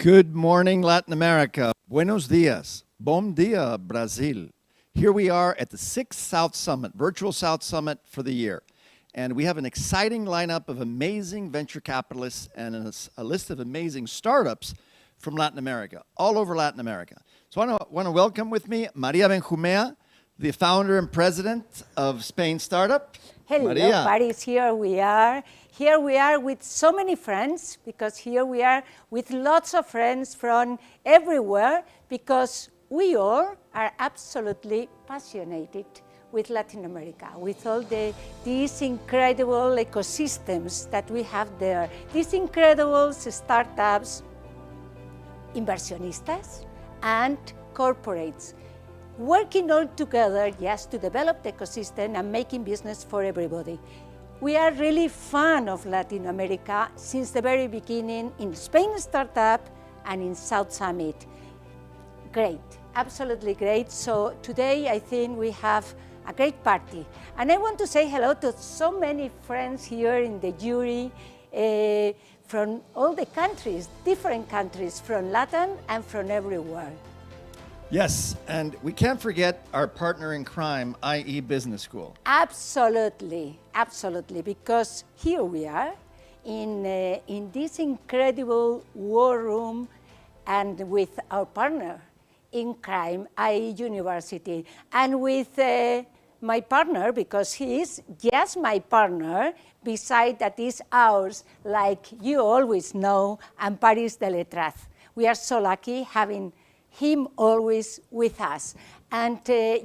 Good morning, Latin America. Buenos dias. Bom dia, Brazil. Here we are at the 6th South Summit, virtual South Summit for the year. And we have an exciting lineup of amazing venture capitalists and a list of amazing startups from Latin America, all over Latin America. So I want to welcome with me Maria Benjumea, the founder and president of Spain Startup. Hello, Maria. Paris, here we are. Here we are with so many friends, because here we are with lots of friends from everywhere, because we all are absolutely passionate with Latin America, with all these incredible ecosystems that we have there, these incredible startups, inversionistas, and corporates, working all together just to develop the ecosystem and making business for everybody. We are really fan of Latin America since the very beginning in Spain Startup and in South Summit. Great, absolutely great. So today I think we have a great party. And I want to say hello to so many friends here in the jury from all the countries, different countries, from LATAM and from everywhere. Yes, and we can't forget our partner in crime, IE Business School. Absolutely, absolutely, because here we are in this incredible war room and with our partner in crime, IE University, and with my partner, because he is just my partner, beside that is ours, like you always know, and Paris de Letras. We are so lucky having him always with us. And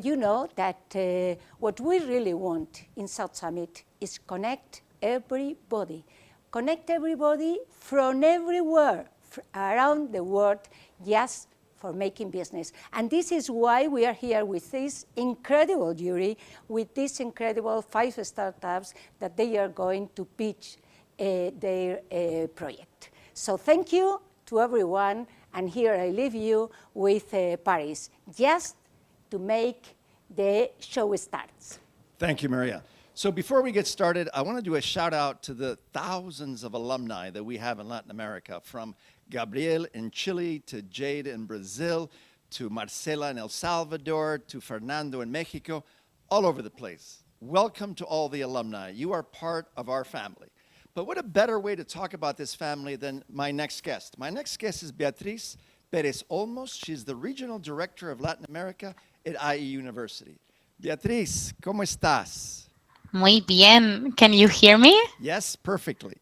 you know that what we really want in South Summit is connect everybody from everywhere around the world, just for making business. And this is why we are here with this incredible jury, with these incredible 5 startups that they are going to pitch their project. So thank you to everyone. And here I leave you with Paris, just to make the show starts. Thank you, Maria. So before we get started, I want to do a shout out to the thousands of alumni that we have in Latin America, from Gabriel in Chile, to Jade in Brazil, to Marcela in El Salvador, to Fernando in Mexico, all over the place. Welcome to all the alumni. You are part of our family. But what a better way to talk about this family than my next guest. My next guest is Beatriz Perez Olmos. She's the Regional Director of Latin America at IE University. Beatriz, ¿cómo estás? Muy bien. Can you hear me? Yes, perfectly.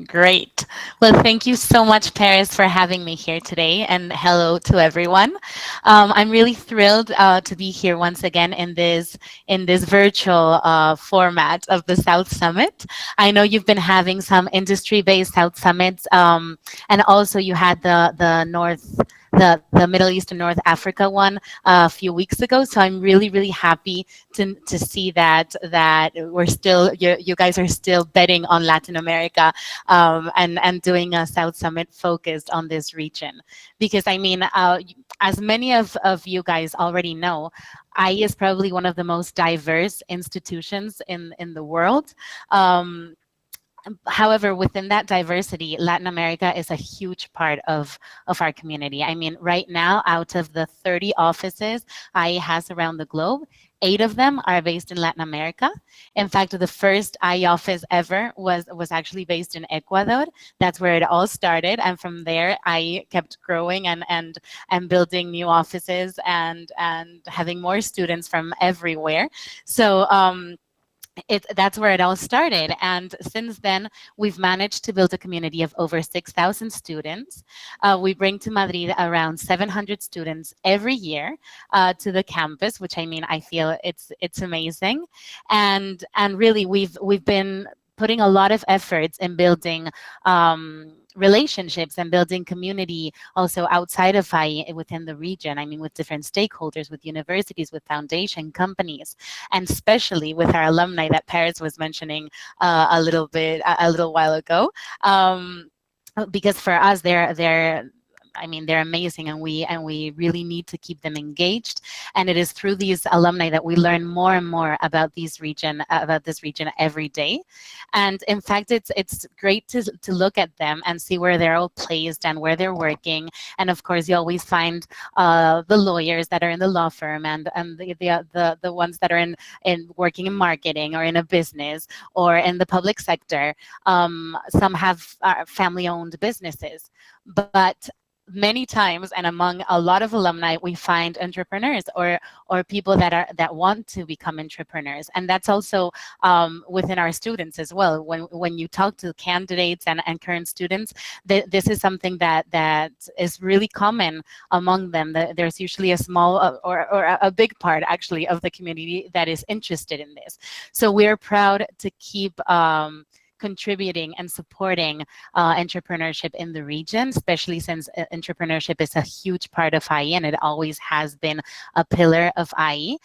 Great. Well, thank you so much, Paris, for having me here today, and hello to everyone. I'm really thrilled to be here once again in this virtual format of the South Summit. I know you've been having some industry-based South Summits, and also you had the Middle East and North Africa one a few weeks ago. So I'm really, really happy to see that we're still, you guys are still betting on Latin America and doing a South Summit focused on this region. Because I mean, as many of you guys already know, IE is probably one of the most diverse institutions in the world. However, within that diversity, Latin America is a huge part of our community. I mean, right now, out of the 30 offices IE has around the globe, 8 of them are based in Latin America. In fact, the first IE office ever was actually based in Ecuador. That's where it all started. And from there, IE kept growing and building new offices and having more students from everywhere. So, that's where it all started. And since then, we've managed to build a community of over 6,000 students. We bring to Madrid around 700 students every year to the campus, which I mean, I feel it's amazing. And really, we've been putting a lot of efforts in building relationships and building community also outside of IE within the region. I mean, with different stakeholders, with universities, with foundation companies, and especially with our alumni that Paris was mentioning a little while ago. Because for us, they're I mean, they're amazing, and we really need to keep them engaged. And it is through these alumni that we learn more and more about this region every day. And in fact, it's great to look at them and see where they're all placed and where they're working. And of course, you always find the lawyers that are in the law firm, and the ones that are in working in marketing or in a business or in the public sector. Some have family-owned businesses, but many times, and among a lot of alumni, we find entrepreneurs or people that want to become entrepreneurs. And that's also within our students as well. When you talk to candidates and current students, this is something that is really common among them. There's usually a small or a big part actually of the community that is interested in this. So we're proud to keep contributing and supporting entrepreneurship in the region, especially since entrepreneurship is a huge part of IE, and it always has been a pillar of IE.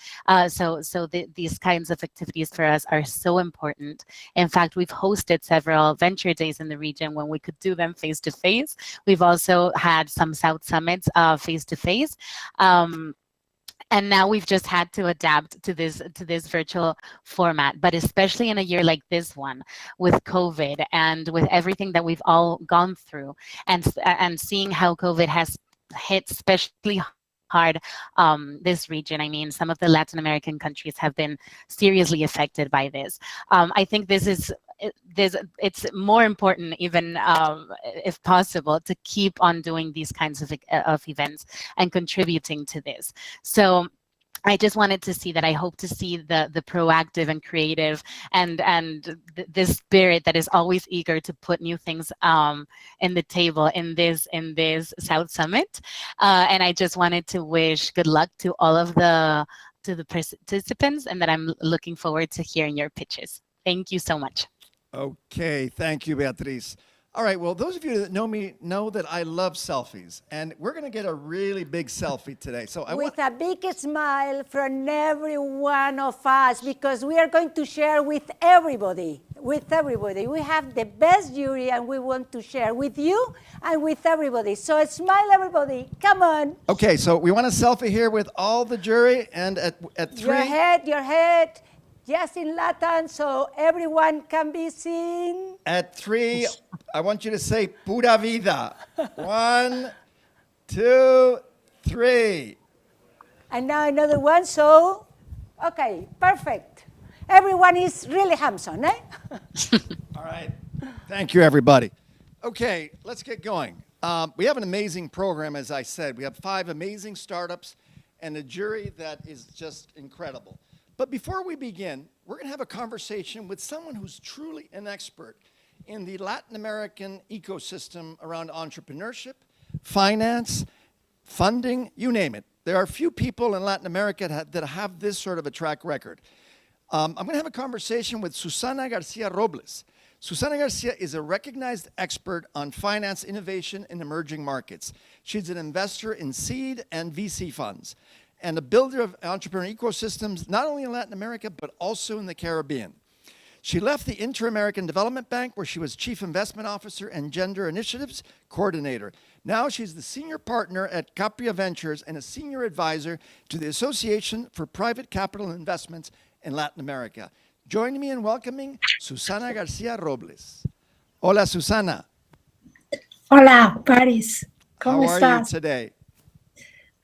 So these kinds of activities for us are so important. In fact, we've hosted several venture days in the region when we could do them face-to-face. We've also had some South Summits face-to-face. And now we've just had to adapt to this virtual format. But especially in a year like this one, with COVID and with everything that we've all gone through, and seeing how COVID has hit especially hard this region. I mean, some of the Latin American countries have been seriously affected by this. I think it's more important, even if possible, to keep on doing these kinds of events and contributing to this. So I just wanted to see that. I hope to see the proactive and creative and this spirit that is always eager to put new things in the table in this South Summit. And I just wanted to wish good luck to all of the participants, and that I'm looking forward to hearing your pitches. Thank you so much. Okay, thank you, Beatriz. All right, well, those of you that know me know that I love selfies, and we're going to get a really big selfie today. So with a big smile from every one of us, because we are going to share with everybody. We have the best jury, and we want to share with you and with everybody. So smile, everybody. Come on. Okay, so we want a selfie here with all the jury, and at 3. Your head. Yes, in LATAM, so everyone can be seen. At 3, I want you to say pura vida. 1, 2, 3. And now another one, so, okay, perfect. Everyone is really handsome, eh? All right, thank you, everybody. Okay, let's get going. We have an amazing program, as I said. We have 5 amazing startups and a jury that is just incredible. But before we begin, we're going to have a conversation with someone who's truly an expert in the Latin American ecosystem around entrepreneurship, finance, funding, you name it. There are few people in Latin America that have this sort of a track record. I'm going to have a conversation with Susana Garcia Robles. Susana Garcia is a recognized expert on finance innovation in emerging markets. She's an investor in seed and VC funds, and a builder of entrepreneur ecosystems, not only in Latin America, but also in the Caribbean. She left the Inter-American Development Bank, where she was Chief Investment Officer and Gender Initiatives Coordinator. Now she's the Senior Partner at Capria Ventures and a Senior Advisor to the Association for Private Capital Investments in Latin America. Join me in welcoming Susana Garcia Robles. Hola, Susana. Hola, Paris. ¿Cómo How are estás? you today?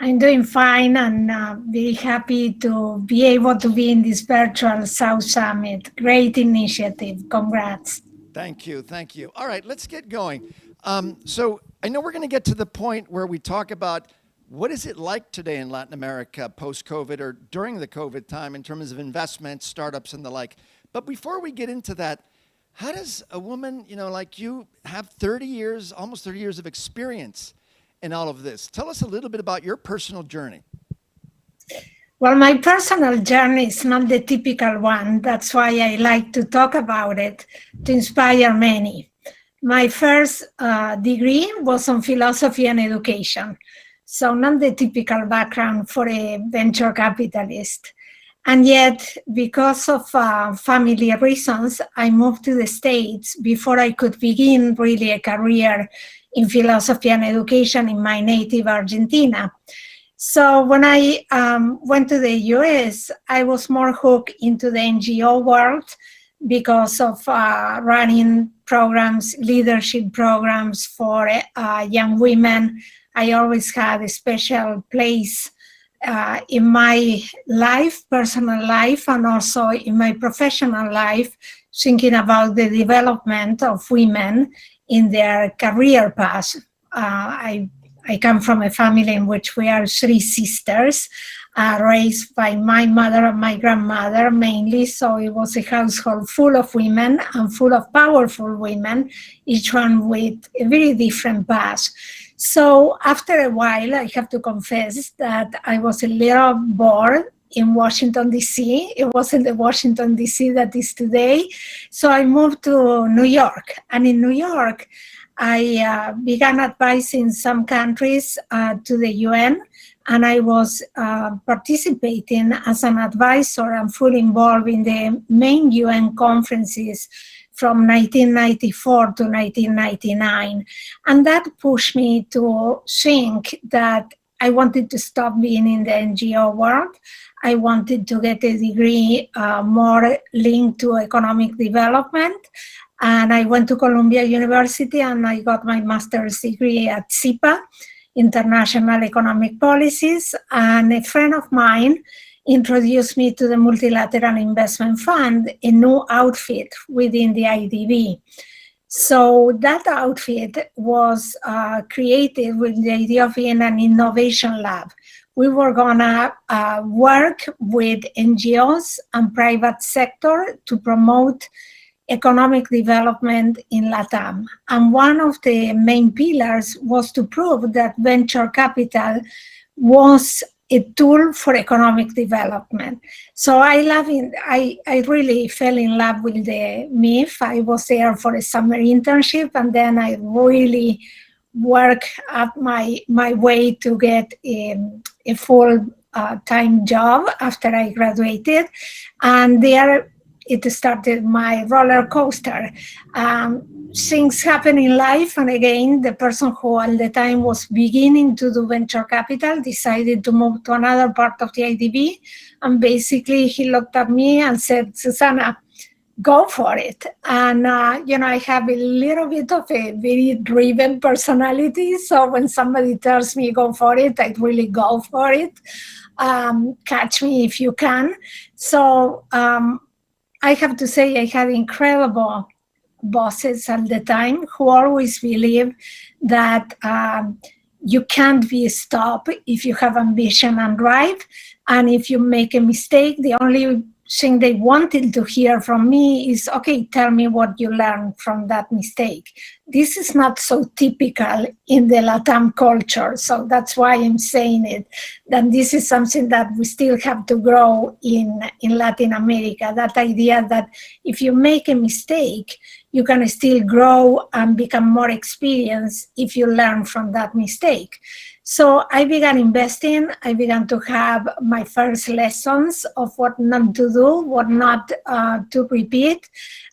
I'm doing fine and very happy to be able to be in this virtual South Summit. Great initiative. Congrats. Thank you. Thank you. All right, let's get going. So I know we're going to get to the point where we talk about what is it like today in Latin America post-COVID or during the COVID time in terms of investments, startups, and the like. But before we get into that, how does a woman, like you have 30 years, almost 30 years of experience in all of this? Tell us a little bit about your personal journey. Well, my personal journey is not the typical one. That's why I like to talk about it, to inspire many. My first degree was on philosophy and education, so not the typical background for a venture capitalist. And yet, because of family reasons, I moved to the States before I could begin really a career in philosophy and education in my native Argentina. So when I went to the US, I was more hooked into the NGO world because of running programs, leadership programs for young women. I always had a special place in my life, personal life, and also in my professional life, thinking about the development of women in their career path. I come from a family in which we are three sisters, raised by my mother and my grandmother mainly. So it was a household full of women and full of powerful women, each one with a very different path. So after a while, I have to confess that I was a little bored in Washington, D.C. It wasn't the Washington, D.C. that is today. So I moved to New York. And in New York, I began advising some countries to the UN, and I was participating as an advisor and fully involved in the main UN conferences from 1994 to 1999. And that pushed me to think that I wanted to stop being in the NGO world. I wanted to get a degree more linked to economic development. And I went to Columbia University and I got my master's degree at SIPA, International Economic Policies. And a friend of mine introduced me to the Multilateral Investment Fund, a new outfit within the IDB. So that outfit was created with the idea of being an innovation lab. We were gonna work with NGOs and private sector to promote economic development in LATAM. And one of the main pillars was to prove that venture capital was a tool for economic development. So I really fell in love with the MIF. I was there for a summer internship, and then I really worked up my way to get a full-time job after I graduated. And there it started my roller coaster. Things happen in life, and again, the person who at the time was beginning to do venture capital decided to move to another part of the IDB, and basically he looked at me and said, Susana, go for it. And I have a little bit of a very driven personality, so when somebody tells me go for it, I really go for it. Catch me if you can. So I have to say I had incredible bosses at the time who always believe that you can't be stopped if you have ambition and drive. And if you make a mistake, the only thing they wanted to hear from me is, okay, tell me what you learned from that mistake. This is not so typical in the LATAM culture. So that's why I'm saying it, that this is something that we still have to grow in Latin America. That idea that if you make a mistake, you can still grow and become more experienced if you learn from that mistake. So I began investing. I began to have my first lessons of what not to do, what not to repeat.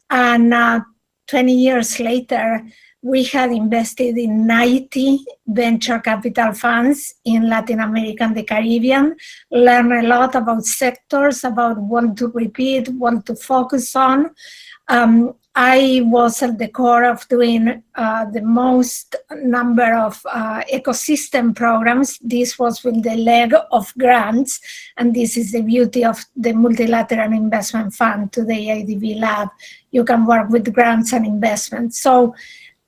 And 20 years later, we had invested in 90 venture capital funds in Latin America and the Caribbean, learned a lot about sectors, about what to repeat, what to focus on. I was at the core of doing the most number of ecosystem programs. This was with the leg of grants, and this is the beauty of the Multilateral Investment Fund today, IDB Lab. You can work with grants and investments. So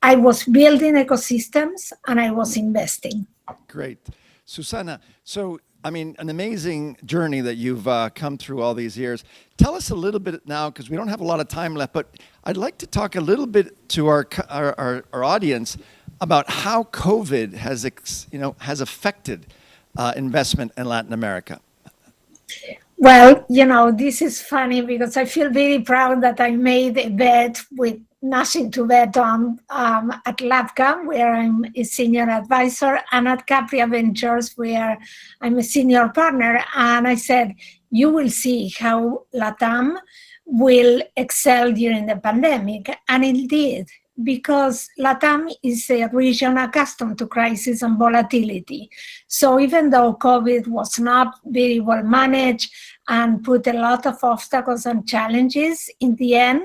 I was building ecosystems and I was investing. Great. Susana, so an amazing journey that you've come through all these years. Tell us a little bit now, because we don't have a lot of time left, but I'd like to talk a little bit to our audience about how COVID has affected investment in Latin America. Well, this is funny because I feel very proud that I made a bet with nothing to bet on at LATAM, where I'm a senior advisor, and at Capria Ventures, where I'm a senior partner. And I said, you will see how LATAM will excel during the pandemic. And it did, because LATAM is a region accustomed to crisis and volatility. So even though COVID was not very well managed and put a lot of obstacles and challenges, in the end,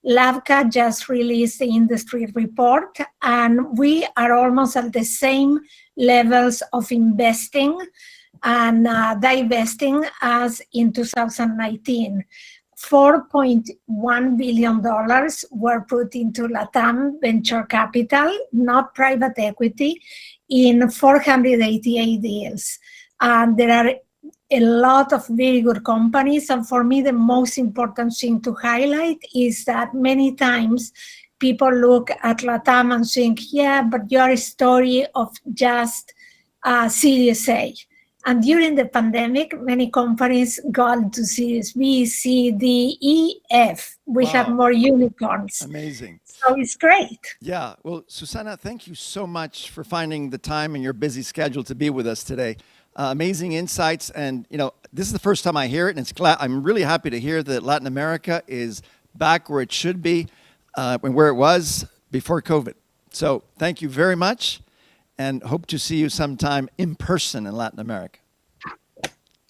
LAVCA just released the industry report, and we are almost at the same levels of investing and divesting as in 2019. $4.1 billion were put into LATAM venture capital, not private equity, in 488 deals. And there are a lot of very good companies. And for me, the most important thing to highlight is that many times people look at LATAM and think, yeah, but you're a story of just Series A. And during the pandemic, many companies got to Series B, C, D, E, F. We have more unicorns. Amazing. So it's great. Yeah. Well, Susana, thank you so much for finding the time in your busy schedule to be with us today. Amazing insights. And, you know, this is the first time I hear it. And I'm really happy to hear that Latin America is back where it should be and where it was before COVID. So thank you very much. And hope to see you sometime in person in Latin America.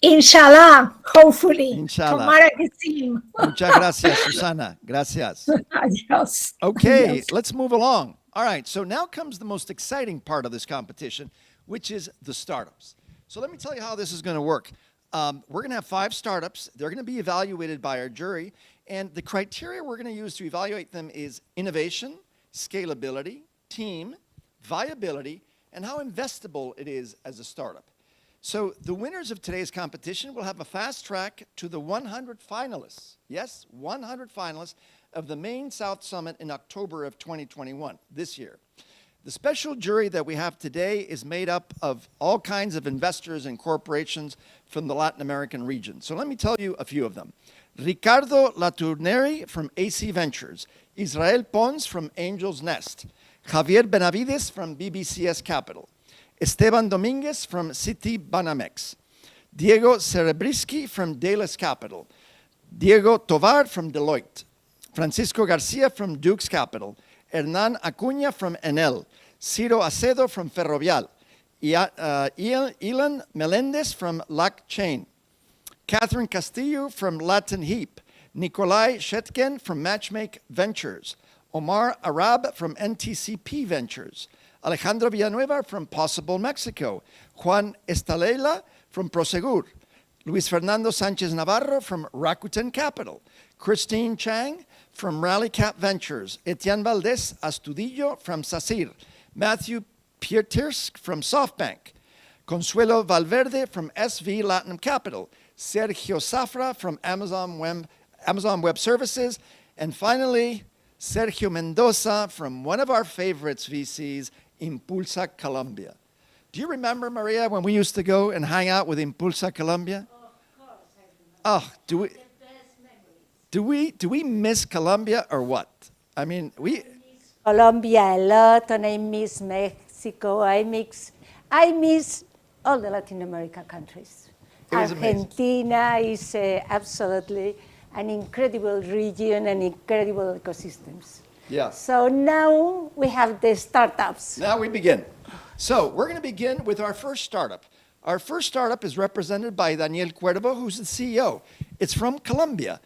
Inshallah, hopefully. Inshallah. Tomorrow team. Muchas gracias, Susana. Gracias. Adios. Okay, Adios. let's move along. All right, so now comes the most exciting part of this competition, which is the startups. So let me tell you how this is going to work. We're going to have 5 startups. They're going to be evaluated by our jury. And the criteria we're going to use to evaluate them is innovation, scalability, team, viability, and how investable it is as a startup. So the winners of today's competition will have a fast track to the 100 finalists. Yes, 100 finalists of the Main South Summit in October of 2021, this year. The special jury that we have today is made up of all kinds of investors and corporations from the Latin American region. So let me tell you a few of them. Ricardo Laturneri from AC Ventures, Israel Pons from Angel's Nest, Javier Benavides from BBCS Capital, Esteban Dominguez from Citi Banamex, Diego Cerebriski from Dallas Capital, Diego Tovar from Deloitte, Francisco Garcia from Dukes Capital, Hernan Acuña from Enel, Ciro Acedo from Ferrovial, Ilan Melendez from Lac Chain, Catherine Castillo from Latin Heap, Nikolai Shetken from Matchmake Ventures, Omar Arab from NTCP Ventures, Alejandro Villanueva from Possible Mexico, Juan Estalela from Prosegur, Luis Fernando Sanchez Navarro from Rakuten Capital, Christine Chang from Rally Cap Ventures, Etienne Valdez Astudillo from SACIR, Matthew Pietersk from SoftBank, Consuelo Valverde from SV Latin Capital, Sergio Zafra from Amazon Web Services, and finally, Sergio Mendoza from one of our favorites VCs, Impulsa Colombia. Do you remember, Maria, when we used to go and hang out with Impulsa Colombia? Of course, I remember. Oh, do we miss Colombia or what? I mean, we... Colombia a lot, and I miss Mexico. I miss all the Latin American countries. Argentina is absolutely an incredible region and incredible ecosystems. Yeah. So now we have the startups. Now we begin. So we're going to begin with our first startup. Our first startup is represented by Daniel Cuervo, who's the CEO. It's from Colombia.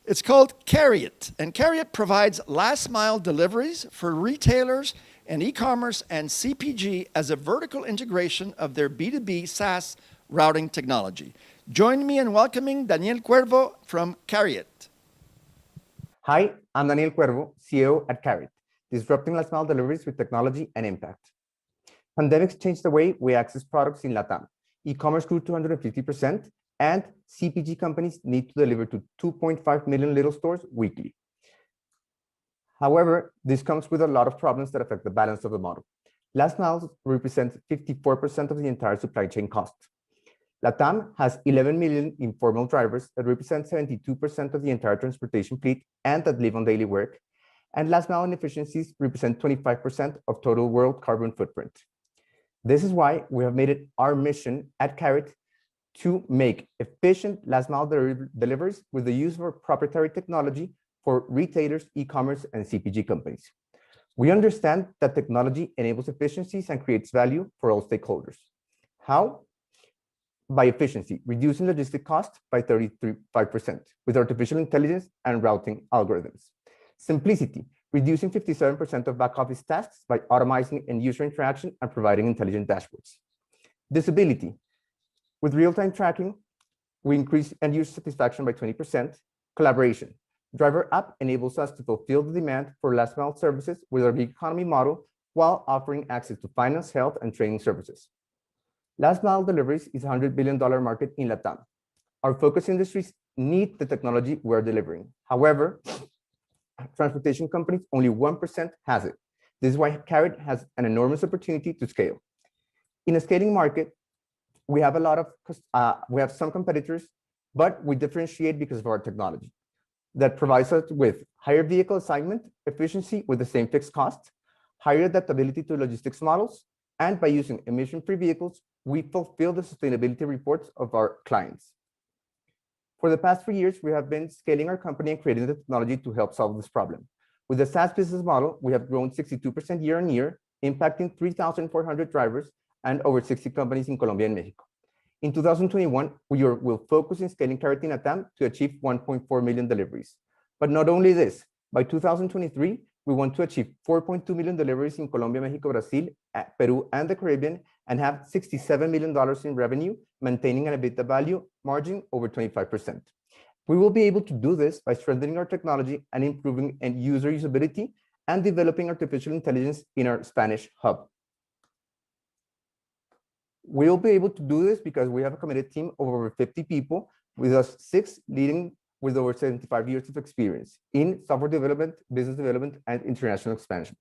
It's called Carriot, and Carriot provides last-mile deliveries for retailers and e-commerce and CPG as a vertical integration of their B2B SaaS routing technology. Join me in welcoming Daniel Cuervo from Carriot. Hi, I'm Daniel Cuervo, CEO at Carriot, disrupting last-mile deliveries with technology and impact. Pandemics changed the way we access products in LATAM. E-commerce grew 250%, and CPG companies need to deliver to 2.5 million little stores weekly. However, this comes with a lot of problems that affect the balance of the model. Last mile represents 54% of the entire supply chain cost. LATAM has 11 million informal drivers that represent 72% of the entire transportation fleet and that live on daily work. And last mile inefficiencies represent 25% of total world carbon footprint. This is why we have made it our mission at Carrot to make efficient last mile deliveries with the use of our proprietary technology for retailers, e-commerce, and CPG companies. We understand that technology enables efficiencies and creates value for all stakeholders. How? By efficiency, reducing logistic costs by 35% with artificial intelligence and routing algorithms. Simplicity, reducing 57% of back office tasks by automating end user interaction and providing intelligent dashboards. Visibility, with real-time tracking, we increase end user satisfaction by 20%. Collaboration, Driver app enables us to fulfill the demand for last mile services with our gig economy model while offering access to finance, health, and training services. Last mile deliveries is a $100 billion market in LATAM. Our focus industries need the technology we're delivering. However, transportation companies, only 1% has it. This is why Carrot has an enormous opportunity to scale. In a scaling market, we have some competitors, but we differentiate because of our technology that provides us with higher vehicle assignment efficiency with the same fixed cost, higher adaptability to logistics models, and by using emission-free vehicles, we fulfill the sustainability reports of our clients. For the past 3 years, we have been scaling our company and creating the technology to help solve this problem. With the SaaS business model, we have grown 62% year on year, impacting 3,400 drivers and over 60 companies in Colombia and Mexico. In 2021, we will focus in scaling Carrot in LATAM to achieve 1.4 million deliveries. But not only this, by 2023, we want to achieve 4.2 million deliveries in Colombia, Mexico, Brazil, Peru, and the Caribbean, and have $67 million in revenue, maintaining an EBITDA value margin over 25%. We will be able to do this by strengthening our technology and improving end user usability and developing artificial intelligence in our Spanish hub. We'll be able to do this because we have a committed team of over 50 people, with us 6 leading with over 75 years of experience in software development, business development, and international expansion.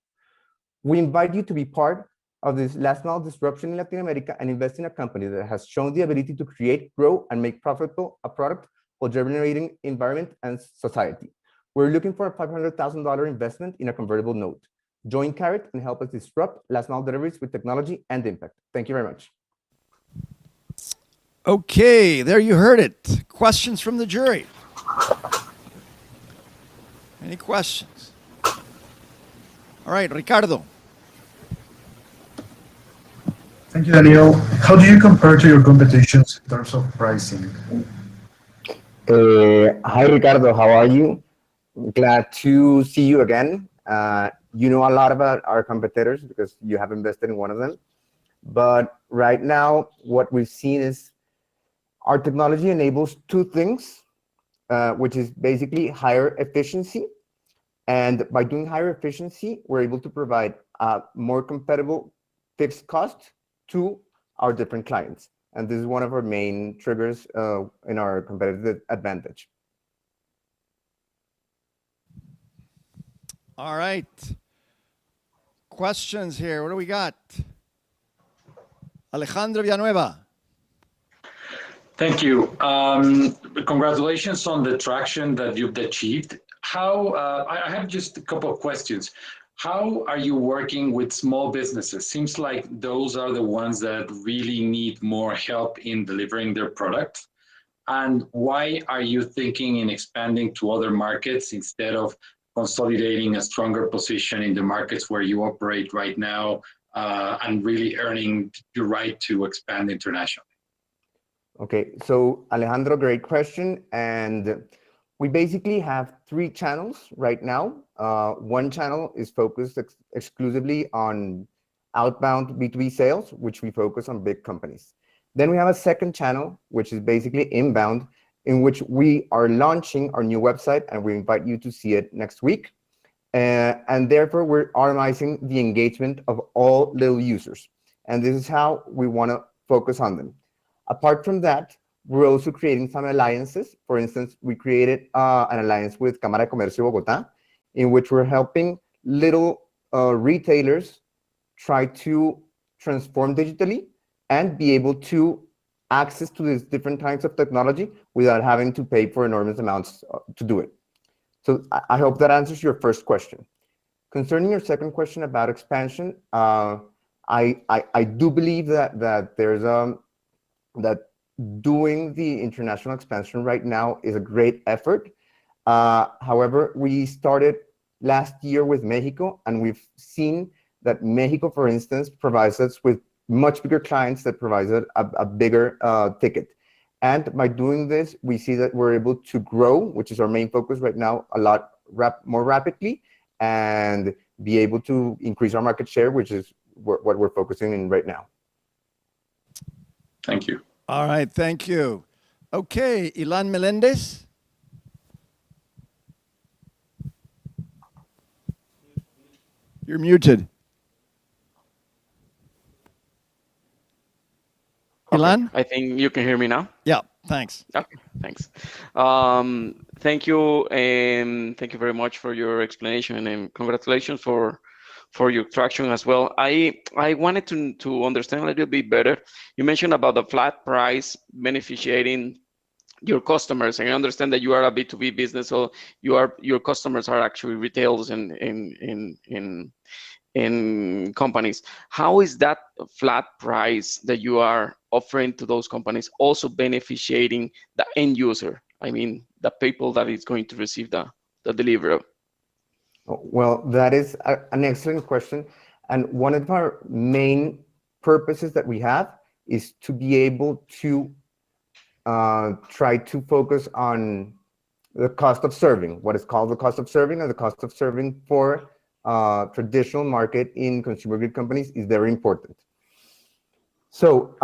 We invite you to be part of this last mile disruption in Latin America and invest in a company that has shown the ability to create, grow, and make profitable a product while generating environment and society. We're looking for a $500,000 investment in a convertible note. Join Carrot and help us disrupt last mile deliveries with technology and impact. Thank you very much. Okay, there you heard it. Questions from the jury? Any questions? All right, Ricardo. Thank you, Daniel. How do you compare to your competitions in terms of pricing? Hi, Ricardo. How are you? Glad to see you again. You know a lot about our competitors because you have invested in one of them. But right now, what we've seen is our technology enables 2 things, which is basically higher efficiency. And by doing higher efficiency, we're able to provide a more compatible fixed cost to our different clients. And this is one of our main triggers in our competitive advantage. All right. Questions here. What do we got? Alejandro Villanueva. Thank you. Congratulations on the traction that you've achieved. I have just a couple of questions. How are you working with small businesses? Seems like those are the ones that really need more help in delivering their product. And why are you thinking in expanding to other markets instead of consolidating a stronger position in the markets where you operate right now and really earning your right to expand internationally? Okay, so Alejandro, great question. And we basically have 3 channels right now. One channel is focused exclusively on outbound B2B sales, which we focus on big companies. Then we have a second channel, which is basically inbound, in which we are launching our new website, and we invite you to see it next week. And therefore, we're automating the engagement of all little users. And this is how we want to focus on them. Apart from that, we're also creating some alliances. For instance, we created an alliance with Cámara de Comercio Bogotá, in which we're helping little retailers try to transform digitally and be able to access to these different types of technology without having to pay for enormous amounts to do it. So I hope that answers your first question. Concerning your second question about expansion, I do believe that there's that doing the international expansion right now is a great effort. However, we started last year with Mexico, and we've seen that Mexico, for instance, provides us with much bigger clients that provides a bigger ticket. And by doing this, we see that we're able to grow, which is our main focus right now, a lot more rapidly, and be able to increase our market share, which is what we're focusing in right now. Thank you. All right, thank you. Okay, Ilan Melendez. You're muted. Okay, Ilan? I think you can hear me now. Yeah, thanks. Okay, thanks. Thank you, and thank you very much for your explanation, and congratulations for your traction as well. I wanted to understand a little bit better. You mentioned about the flat price beneficiating your customers, and I understand that you are a B2B business, so your customers are actually retailers and in companies. How is that flat price that you are offering to those companies also beneficiating the end user? I mean, the people that is going to receive the delivery. Well, that is an excellent question. And one of our main purposes that we have is to be able to try to focus on the cost of serving, what is called the cost of serving, and the cost of serving for traditional market in consumer good companies is very important. So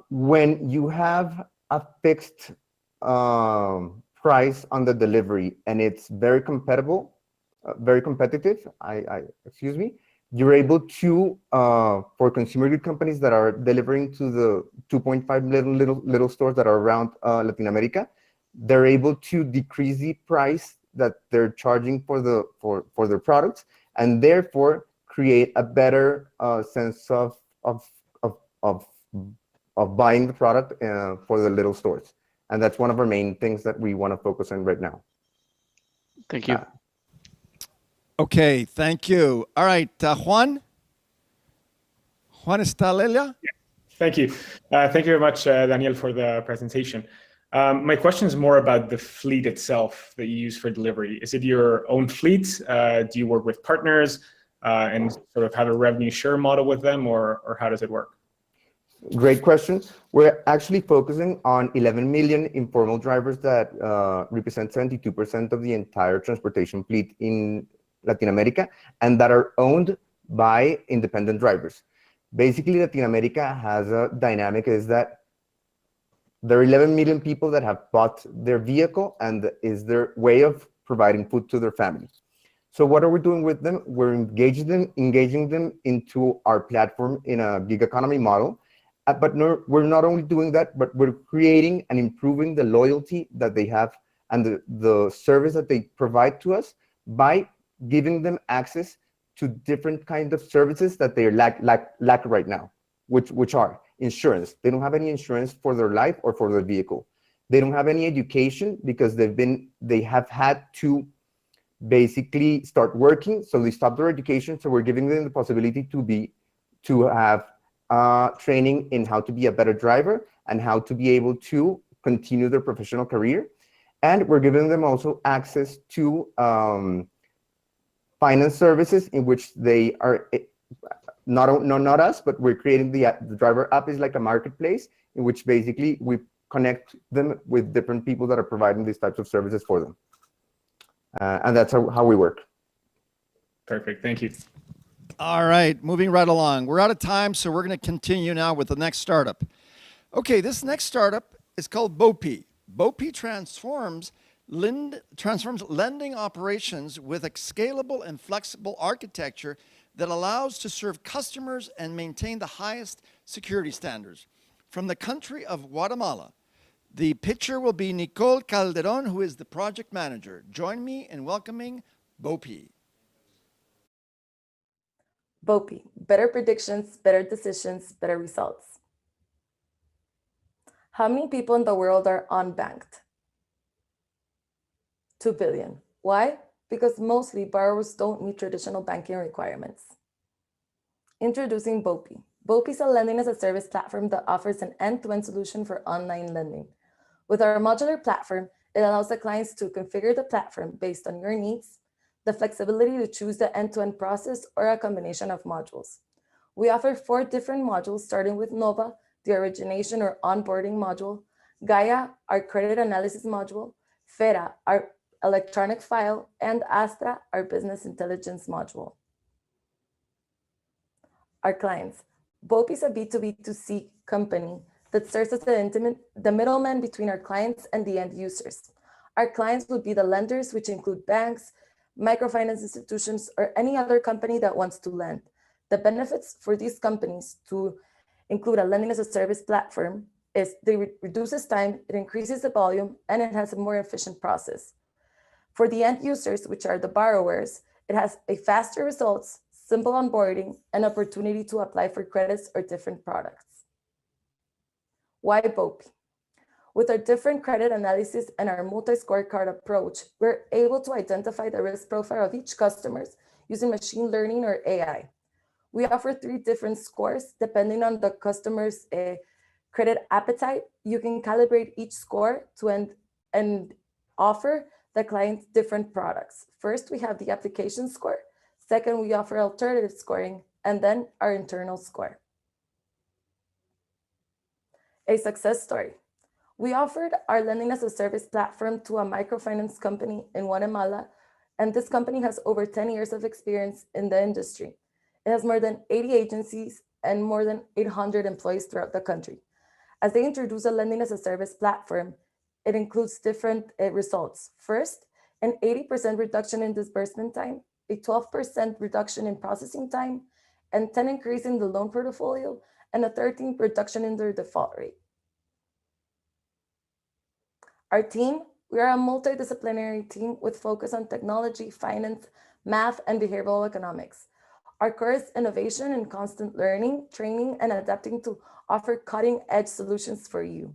when you have a fixed price on the delivery and it's very compatible, very competitive, excuse me, you're able to, for consumer good companies that are delivering to the 2.5 little stores that are around Latin America, they're able to decrease the price that they're charging for their products, and therefore create a better sense of buying the product for the little stores. And that's one of our main things that we want to focus on right now. Thank you. Okay, thank you. All right, Juan. Juan Estalela? Yeah. Thank you. Thank you very much, Daniel, for the presentation. My question is more about the fleet itself that you use for delivery. Is it your own fleet? Do you work with partners and sort of have a revenue share model with them, or how does it work? Great question. We're actually focusing on 11 million informal drivers that represent 72% of the entire transportation fleet in Latin America, and that are owned by independent drivers. Basically, Latin America has a dynamic is that there are 11 million people that have bought their vehicle and is their way of providing food to their family. So what are we doing with them? We're engaging them into our platform in a gig economy model. But no, we're not only doing that, but we're creating and improving the loyalty that they have and the service that they provide to us by giving them access to different kinds of services that they lack right now, which are insurance. They don't have any insurance for their life or for their vehicle. They don't have any education because they have had to basically start working, so they stop their education. So we're giving them the possibility to have training in how to be a better driver and how to be able to continue their professional career. And we're giving them also access to finance services in which they are not us, but we're creating the driver app is like a marketplace in which basically we connect them with different people that are providing these types of services for them. And that's how we work. Perfect. Thank you. All right, moving right along. We're out of time, so we're going to continue now with the next startup. Okay, this next startup is called BOPI. BOPI transforms lending operations with a scalable and flexible architecture that allows to serve customers and maintain the highest security standards. From the country of Guatemala, the pitcher will be Nicole Calderon, who is the project manager. Join me in welcoming BOPI. BOPI, better predictions, better decisions, better results. How many people in the world are unbanked? 2 billion. Why? Because mostly borrowers don't meet traditional banking requirements. Introducing BOPI, BOPI is a lending-as-a-service platform that offers an end-to-end solution for online lending. With our modular platform, it allows the clients to configure the platform based on your needs, the flexibility to choose the end-to-end process or a combination of modules. We offer 4 different modules, starting with Nova, the origination or onboarding module, Gaia, our credit analysis module, Fera, our electronic file, and Astra, our business intelligence module. Our clients. BOPI is a B2B2C company that serves as the middleman between our clients and the end users. Our clients would be the lenders, which include banks, microfinance institutions, or any other company that wants to lend. The benefits for these companies to include a lending-as-a-service platform is it reduces time, it increases the volume, and it has a more efficient process. For the end users, which are the borrowers, it has a faster results, simple onboarding, and opportunity to apply for credits or different products. Why BOPI? With our different credit analysis and our multi-scorecard approach, we're able to identify the risk profile of each customer using machine learning or AI. We offer 3 different scores depending on the customer's credit appetite. You can calibrate each score to and offer the client different products. First, we have the application score. Second, we offer alternative scoring, and then our internal score. A success story. We offered our lending-as-a-service platform to a microfinance company in Guatemala, and this company has over 10 years of experience in the industry. It has more than 80 agencies and more than 800 employees throughout the country. As they introduce a lending-as-a-service platform, it includes different results. First, an 80% reduction in disbursement time, a 12% reduction in processing time, and 10 increase in the loan portfolio, and a 13 reduction in their default rate. Our team, we are a multidisciplinary team with focus on technology, finance, math, and behavioral economics. Our core is innovation and constant learning, training, and adapting to offer cutting-edge solutions for you.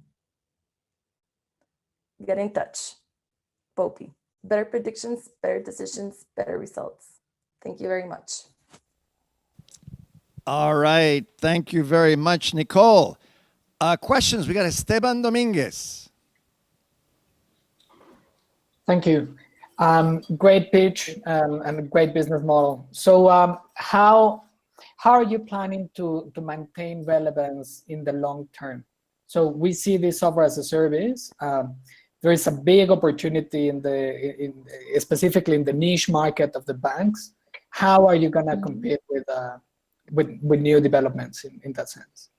Get in touch. BOPI. Better predictions, better decisions, better results. Thank you very much. All right. Thank you very much, Nicole. Questions? We got Esteban Dominguez. Thank you. Great pitch and a great business model. So how are you planning to maintain relevance in the long term? So we see this software as a service. There is a big opportunity specifically in the niche market of the banks. How are you going to compete with new developments in that sense?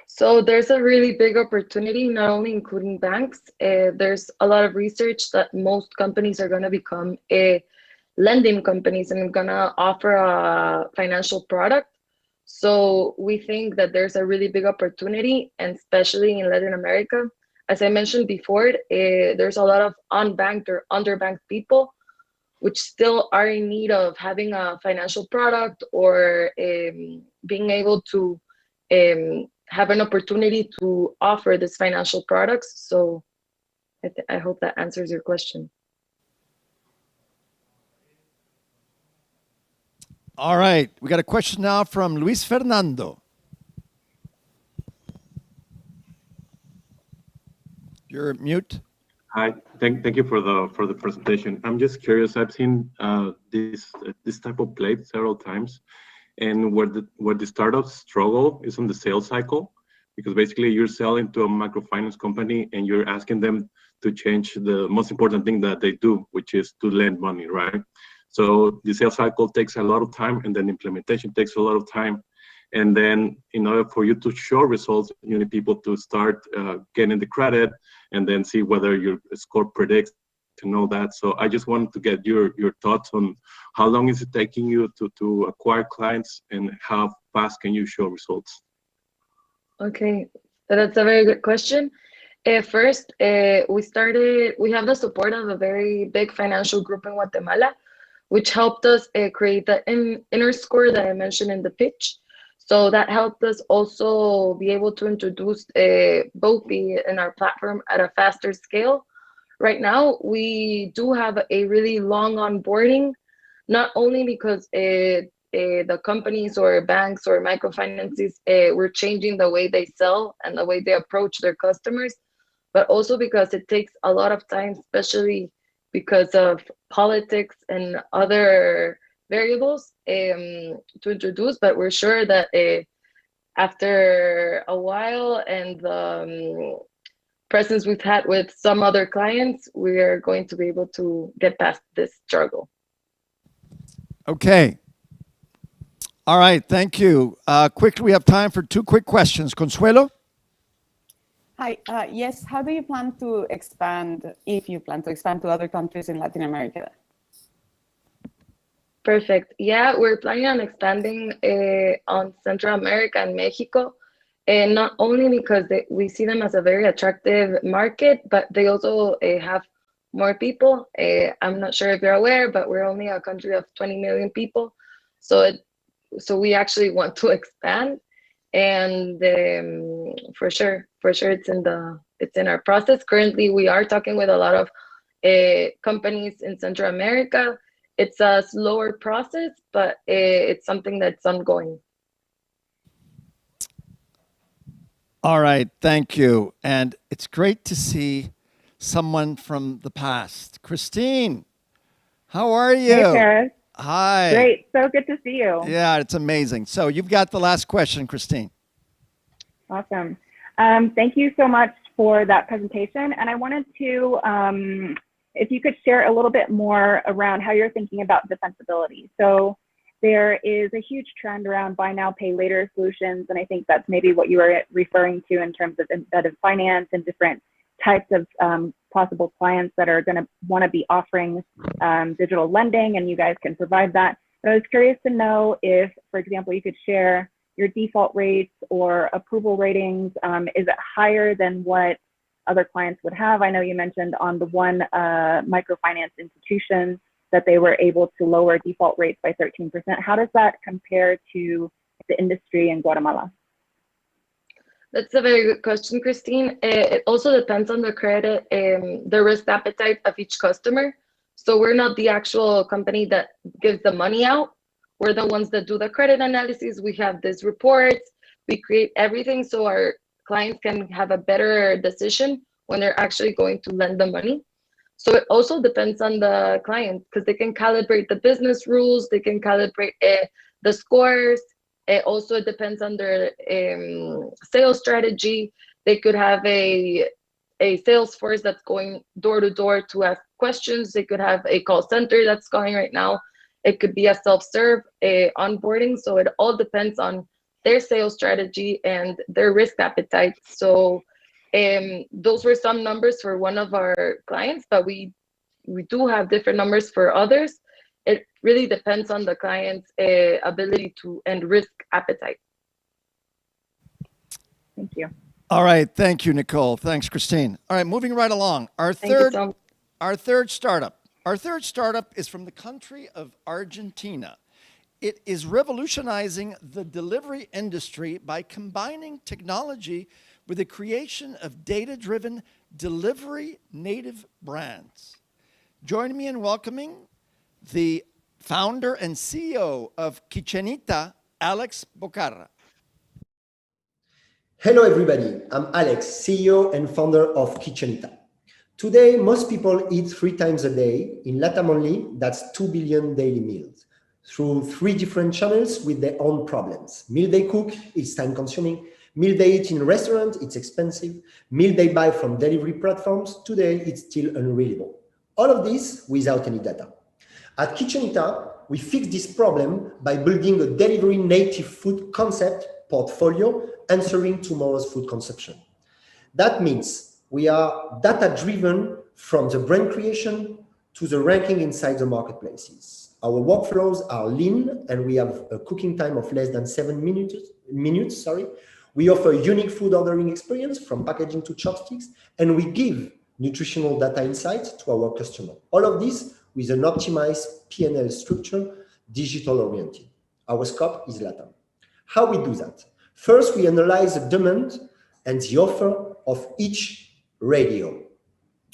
So there's a really big opportunity, not only including banks. There's a lot of research that most companies are going to become lending companies and going to offer a financial product. So we think that there's a really big opportunity, and especially in Latin America. As I mentioned before, there's a lot of unbanked or underbanked people which still are in need of having a financial product or being able to have an opportunity to offer this financial products. So I hope that answers your question. All right. We got a question now from Luis Fernando. You're mute. Hi, thank you for the presentation. I'm just curious. I've seen this type of play several times, and where the startups struggle is on the sales cycle, because basically you're selling to a microfinance company and you're asking them to change the most important thing that they do, which is to lend money, right? So the sales cycle takes a lot of time, and then implementation takes a lot of time. And then in order for you to show results, you need people to start getting the credit and then see whether your score predicts to know that. So I just wanted to get your thoughts on how long is it taking you to acquire clients, and how fast can you show results? Okay, that's a very good question. First, we have the support of a very big financial group in Guatemala, which helped us create the inner score that I mentioned in the pitch. So that helped us also be able to introduce BOPI in our platform at a faster scale. Right now, we do have a really long onboarding, not only because the companies or banks or microfinances were changing the way they sell and the way they approach their customers, but also because it takes a lot of time, especially because of politics and other variables to introduce. But we're sure that after a while and the presence we've had with some other clients, we are going to be able to get past this struggle. Okay. All right, thank you. Quickly, we have time for 2 quick questions. Consuelo? Hi, yes, how do you plan to expand, if you plan to expand to other countries in Latin America? Perfect. Yeah, we're planning on expanding on Central America and Mexico, and not only because we see them as a very attractive market, but they also have more people. I'm not sure if you're aware, but we're only a country of 20 million people. So we actually want to expand, and for sure it's in our process. Currently, we are talking with a lot of companies in Central America. It's a slower process, but it's something that's ongoing. All right, thank you. And it's great to see someone from the past. Christine, how are you? Hey, Paris. Hi. Great. So good to see you. Yeah, it's amazing. So you've got the last question, Christine. Awesome. Thank you so much for that presentation. And I wanted to, if you could share a little bit more around how you're thinking about defensibility. So there is a huge trend around buy now, pay later solutions. And I think that's maybe what you were referring to in terms of embedded finance and different types of possible clients that are going to want to be offering digital lending, and you guys can provide that. But I was curious to know if, for example, you could share your default rates or approval ratings. Is it higher than what other clients would have? I know you mentioned on the one microfinance institution that they were able to lower default rates by 13%. How does that compare to the industry in Guatemala? That's a very good question, Christine. It also depends on the credit, the risk appetite of each customer. So we're not the actual company that gives the money out. We're the ones that do the credit analysis. We have these reports. We create everything so our clients can have a better decision when they're actually going to lend the money. So it also depends on the client, because they can calibrate the business rules, they can calibrate the scores. It also depends on their sales strategy. They could have a sales force that's going door to door to ask questions. They could have a call center that's going right now. It could be a self-serve onboarding. So it all depends on their sales strategy and their risk appetite. So those were some numbers for one of our clients, but we do have different numbers for others. It really depends on the client's ability to and risk appetite. Thank you. All right, thank you, Nicole. Thanks, Christine. All right, moving right along. Our third startup. Our third startup is from the country of Argentina. It is revolutionizing the delivery industry by combining technology with the creation of data-driven delivery native brands. Join me in welcoming the founder and CEO of Kitchenita, Alex Bocarra. Hello everybody, I'm Alex, CEO and founder of Kitchenita. Today, most people eat 3 times a day. In LATAM only, that's 2 billion daily meals. Through 3 different channels with their own problems. Meal they cook, it's time consuming. Meal they eat in a restaurant, it's expensive. Meal they buy from delivery platforms, today it's still unreliable. All of this without any data. At Kitchenita, we fix this problem by building a delivery native food concept portfolio answering tomorrow's food consumption. That means we are data-driven from the brand creation to the ranking inside the marketplaces. Our workflows are lean and we have a cooking time of less than 7 minutes. We offer unique food ordering experience from packaging to chopsticks, and we give nutritional data insights to our customer. All of this with an optimized P&L structure, digital-oriented. Our scope is LATAM. How we do that? First, we analyze the demand and the offer of each radio.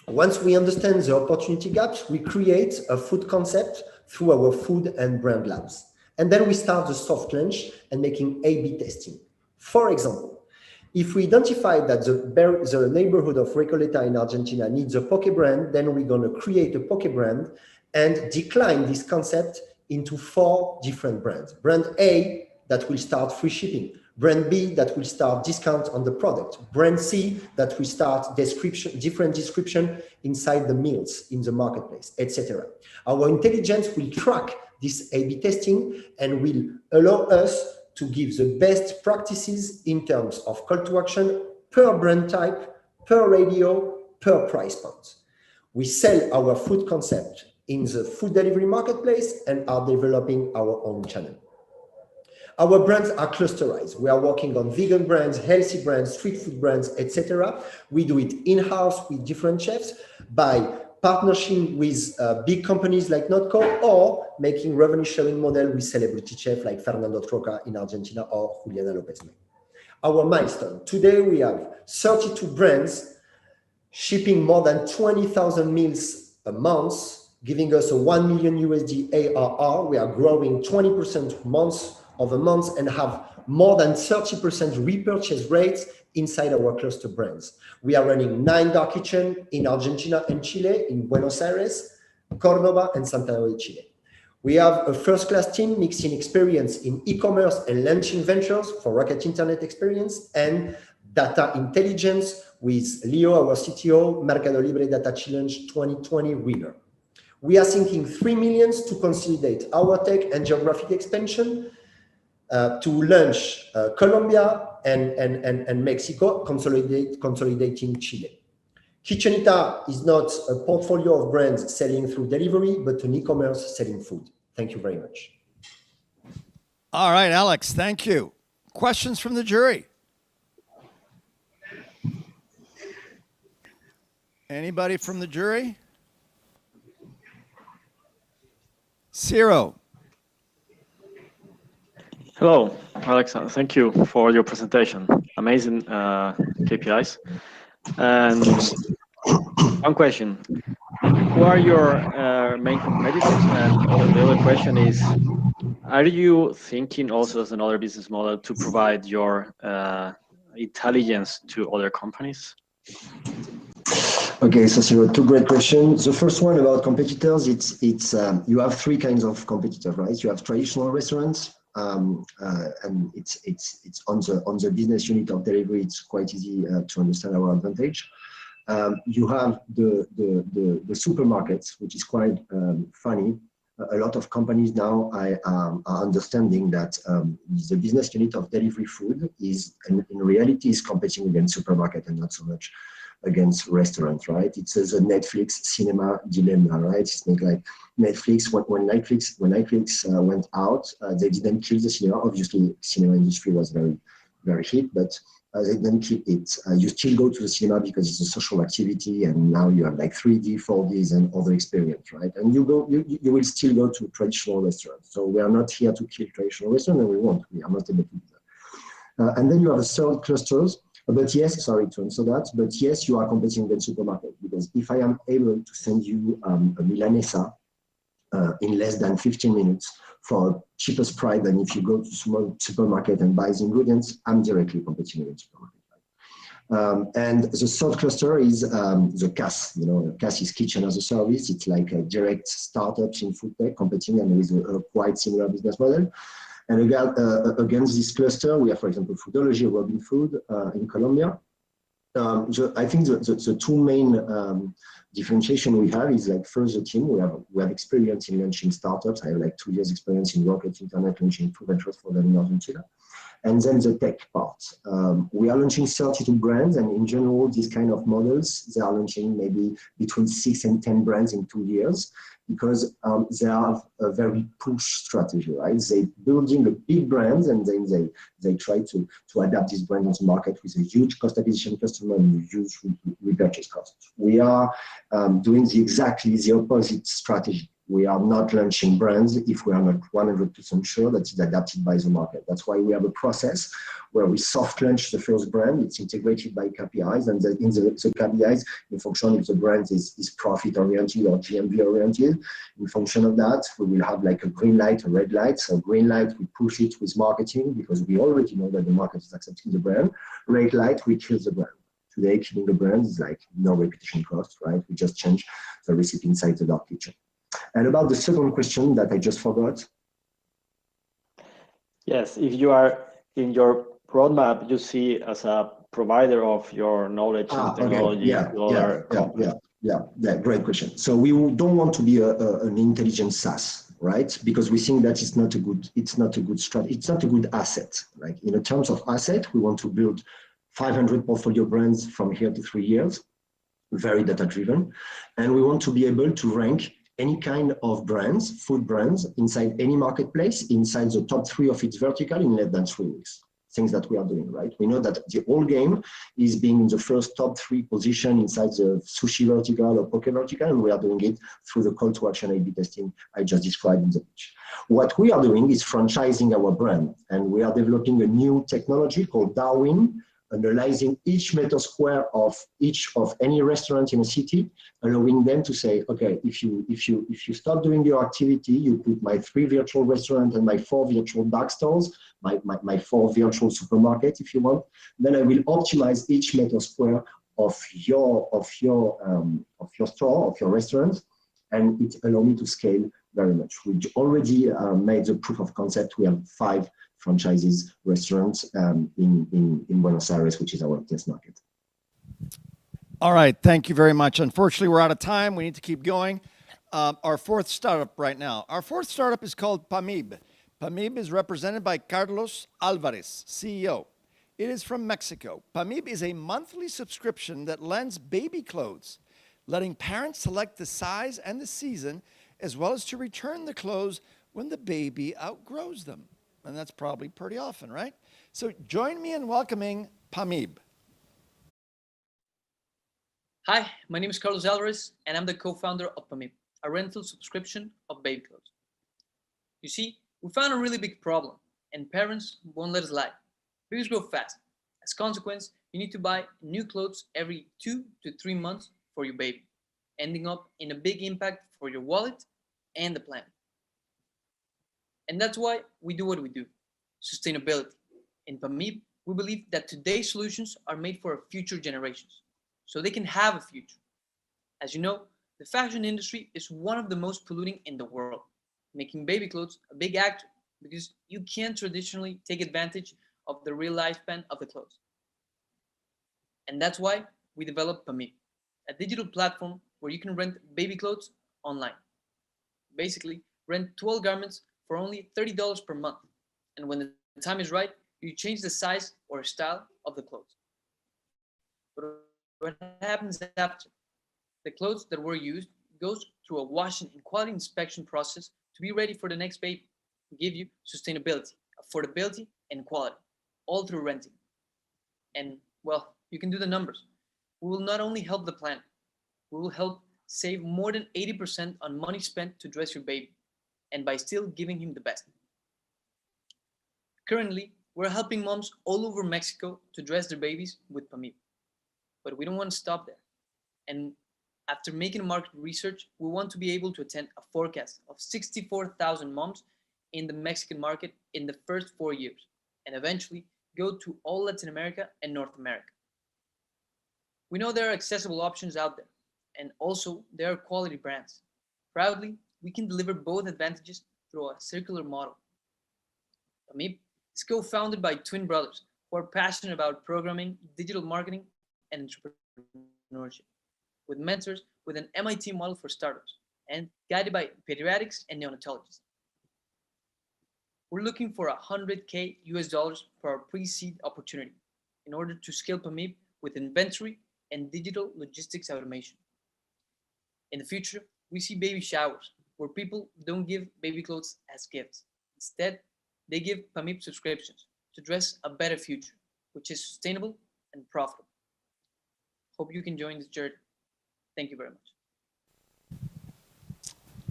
Once we understand the opportunity gaps, we create a food concept through our food and brand labs. And then we start the soft launch and making A/B testing. For example, if we identify that the neighborhood of Recoleta in Argentina needs a poke brand, then we're going to create a poke brand and decline this concept into 4 different brands. Brand A that will start free shipping. Brand B that will start discount on the product. Brand C that will start different description inside the meals in the marketplace, etc. Our intelligence will track this A/B testing and will allow us to give the best practices in terms of call to action per brand type, per radio, per price point. We sell our food concept in the food delivery marketplace and are developing our own channel. Our brands are clusterized. We are working on vegan brands, healthy brands, street food brands, etc. We do it in-house with different chefs by partnership with big companies like Notco or making revenue sharing model with celebrity chefs like Fernando Troca in Argentina or Juliana Lopez. Our milestone. Today we have 32 brands shipping more than 20,000 meals a month, giving us a $1 million USD ARR. We are growing 20% month-over-month and have more than 30% repurchase rates inside our cluster brands. We are running 9 dark kitchens in Argentina and Chile, in Buenos Aires, Cordoba, and Santiago de Chile. We have a first-class team mixing experience in e-commerce and launching ventures for Rocket Internet experience and data intelligence with Leo, our CTO, Mercado Libre Data Challenge 2020 winner. We are sinking 3 million to consolidate our tech and geographic expansion to launch Colombia and Mexico, consolidating Chile. Kitchenita is not a portfolio of brands selling through delivery, but an e-commerce selling food. Thank you very much. All right, Alex, thank you. Questions from the jury? Anybody from the jury? Ciro. Hello, Alex. Thank you for your presentation. Amazing KPIs. And one question. Who are your main competitors? And the other question is, are you thinking also as another business model to provide your intelligence to other companies? Okay, so Ciro, 2 great questions. The first one about competitors, it's you have 3 kinds of competitors, right? You have traditional restaurants, and it's on the business unit of delivery. It's quite easy to understand our advantage. You have the supermarkets, which is quite funny. A lot of companies now are understanding that the business unit of delivery food is, in reality, is competing against supermarket and not so much against restaurants, right? It's a Netflix cinema dilemma, right? It's not like Netflix. When Netflix went out, they didn't kill the cinema. Obviously, cinema industry was very, very hit, but they didn't kill it. You still go to the cinema because it's a social activity, and now you have like 3D, 4Ds, and other experience, right? And you will still go to traditional restaurants. So we are not here to kill traditional restaurants, and we won't. We are not able to do that. And then you have a third clusters. But yes, sorry to answer that, but yes, you are competing against supermarket, because if I am able to send you a Milanesa in less than 15 minutes for cheapest price than if you go to small supermarket and buy the ingredients, I'm directly competing against supermarket. And the third cluster is the CAS. You know, CAS is kitchen as a service. It's like a direct startups in food tech competing and with a quite similar business model. And against this cluster, we have, for example, Foodology, Robin Food in Colombia. I think the 2 main differentiation we have is like first the team. We have experience in launching startups. I have like 2 years experience in Rocket Internet launching 2 ventures for them in Argentina. And then the tech part. We are launching 32 brands, and in general, these kind of models, they are launching maybe between 6 and 10 brands in 2 years, because they have a very push strategy, right? They building a big brands, and then they try to adapt this brand on the market with a huge cost acquisition customer and a huge repurchase cost. We are doing exactly the opposite strategy. We are not launching brands if we are not 100% sure that it's adapted by the market. That's why we have a process where we soft launch the first brand. It's integrated by KPIs, and in the KPIs, in function if the brand is profit oriented or GMV oriented, in function of that, we will have like a green light, a red light. So green light, we push it with marketing because we already know that the market is accepting the brand. Red light, we kill the brand. Today, killing the brand is like no repetition cost, right? We just change the recipe inside the dark kitchen. And about the second question that I just forgot. Yes, if you are in your roadmap, you see as a provider of your knowledge and technology to other companies. Yeah, great question. So we don't want to be an intelligent SaaS, right? Because we think that it's not a good strategy. It's not a good asset. Like in terms of asset, we want to build 500 portfolio brands from here to 3 years, very data driven. And we want to be able to rank any kind of brands, food brands, inside any marketplace, inside the top 3 of its vertical in less than 3 weeks. Things that we are doing, right? We know that the whole game is being in the first top 3 position inside the sushi vertical or poke vertical, and we are doing it through the call to action A/B testing I just described in the pitch. What we are doing is franchising our brand, and we are developing a new technology called Darwin, analyzing each meter square of any restaurant in a city, allowing them to say, okay, if you stop doing your activity, you put my 3 virtual restaurants and my 4 virtual dark stores, my 4 virtual supermarkets, if you want, then I will optimize each meter square of your store, of your restaurant, and it allows me to scale very much. We already made the proof of concept. We have 5 franchises, restaurants in Buenos Aires, which is our test market. All right, thank you very much. Unfortunately, we're out of time. We need to keep going. Our 4th startup right now. Our 4th startup is called PAMIB. PAMIB is represented by Carlos Alvarez, CEO. It is from Mexico. PAMIB is a monthly subscription that lends baby clothes, letting parents select the size and the season, as well as to return the clothes when the baby outgrows them. And that's probably pretty often, right? So join me in welcoming PAMIB. Hi, my name is Carlos Alvarez, and I'm the co-founder of PAMIB, a rental subscription of baby clothes. You see, we found a really big problem, and parents won't let us lie. Babies grow fast. As a consequence, you need to buy new clothes every 2 to 3 months for your baby, ending up in a big impact for your wallet and the planet. And that's why we do what we do, sustainability. In PAMIB, we believe that today's solutions are made for future generations, so they can have a future. As you know, the fashion industry is one of the most polluting in the world, making baby clothes a big actor because you can't traditionally take advantage of the real lifespan of the clothes. And that's why we developed PAMIB, a digital platform where you can rent baby clothes online. Basically, rent 12 garments for only $30 per month. And when the time is right, you change the size or style of the clothes. But what happens after? The clothes that were used goes through a washing and quality inspection process to be ready for the next baby. We give you sustainability, affordability, and quality, all through renting. And well, you can do the numbers. We will not only help the planet, we will help save more than 80% on money spent to dress your baby, and by still giving him the best. Currently, we're helping moms all over Mexico to dress their babies with PAMIB. But we don't want to stop there. And after making market research, we want to be able to attend a forecast of 64,000 moms in the Mexican market in the first 4 years, and eventually go to all Latin America and North America. We know there are accessible options out there, and also there are quality brands. Proudly, we can deliver both advantages through a circular model. PAMIB is co-founded by twin brothers who are passionate about programming, digital marketing, and entrepreneurship, with mentors with an MIT model for startups, and guided by pediatrics and neonatologists. We're looking for $100K for our pre-seed opportunity in order to scale PAMIB with inventory and digital logistics automation. In the future, we see baby showers, where people don't give baby clothes as gifts. Instead, they give PAMIB subscriptions to dress a better future, which is sustainable and profitable. Hope you can join this journey. Thank you very much.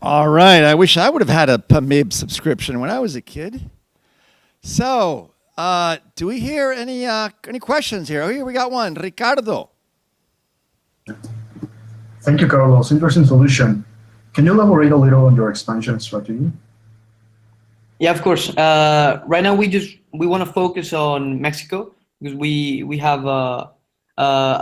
All right. I wish I would have had a PAMIB subscription when I was a kid. So, do we hear any questions here? Oh, here we got one. Ricardo. Thank you, Carlos. Interesting solution. Can you elaborate a little on your expansion strategy? Yeah, of course. Right now, we want to focus on Mexico because we have a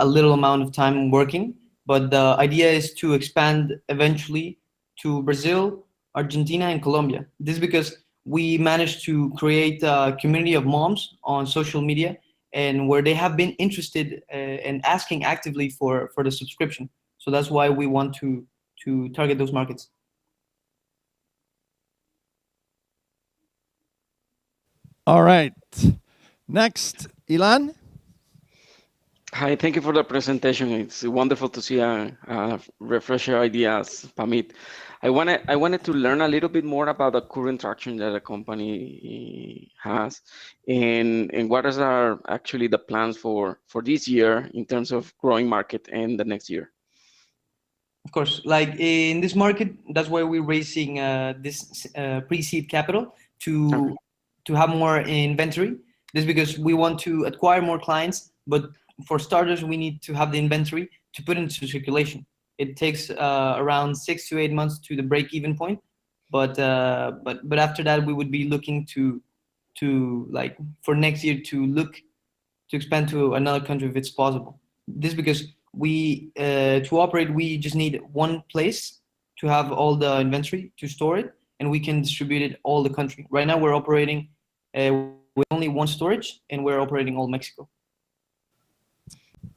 little amount of time working, but the idea is to expand eventually to Brazil, Argentina, and Colombia. This is because we managed to create a community of moms on social media, and where they have been interested and asking actively for the subscription. So that's why we want to target those markets. All right. Next, Ilan. Hi, thank you for the presentation. It's wonderful to see a refresher ideas, Pamit. I wanted to learn a little bit more about the current traction that the company has, and what are actually the plans for this year in terms of growing market and the next year. Of course, like in this market, that's why we're raising this pre-seed capital to have more inventory. This is because we want to acquire more clients, but for starters, we need to have the inventory to put into circulation. It takes around 6 to 8 months to the break-even point, but after that, we would be looking to like for next year to expand to another country if it's possible. This is because we to operate, we just need one place to have all the inventory to store it, and we can distribute it all the country. Right now, we're operating with only one storage, and we're operating all Mexico.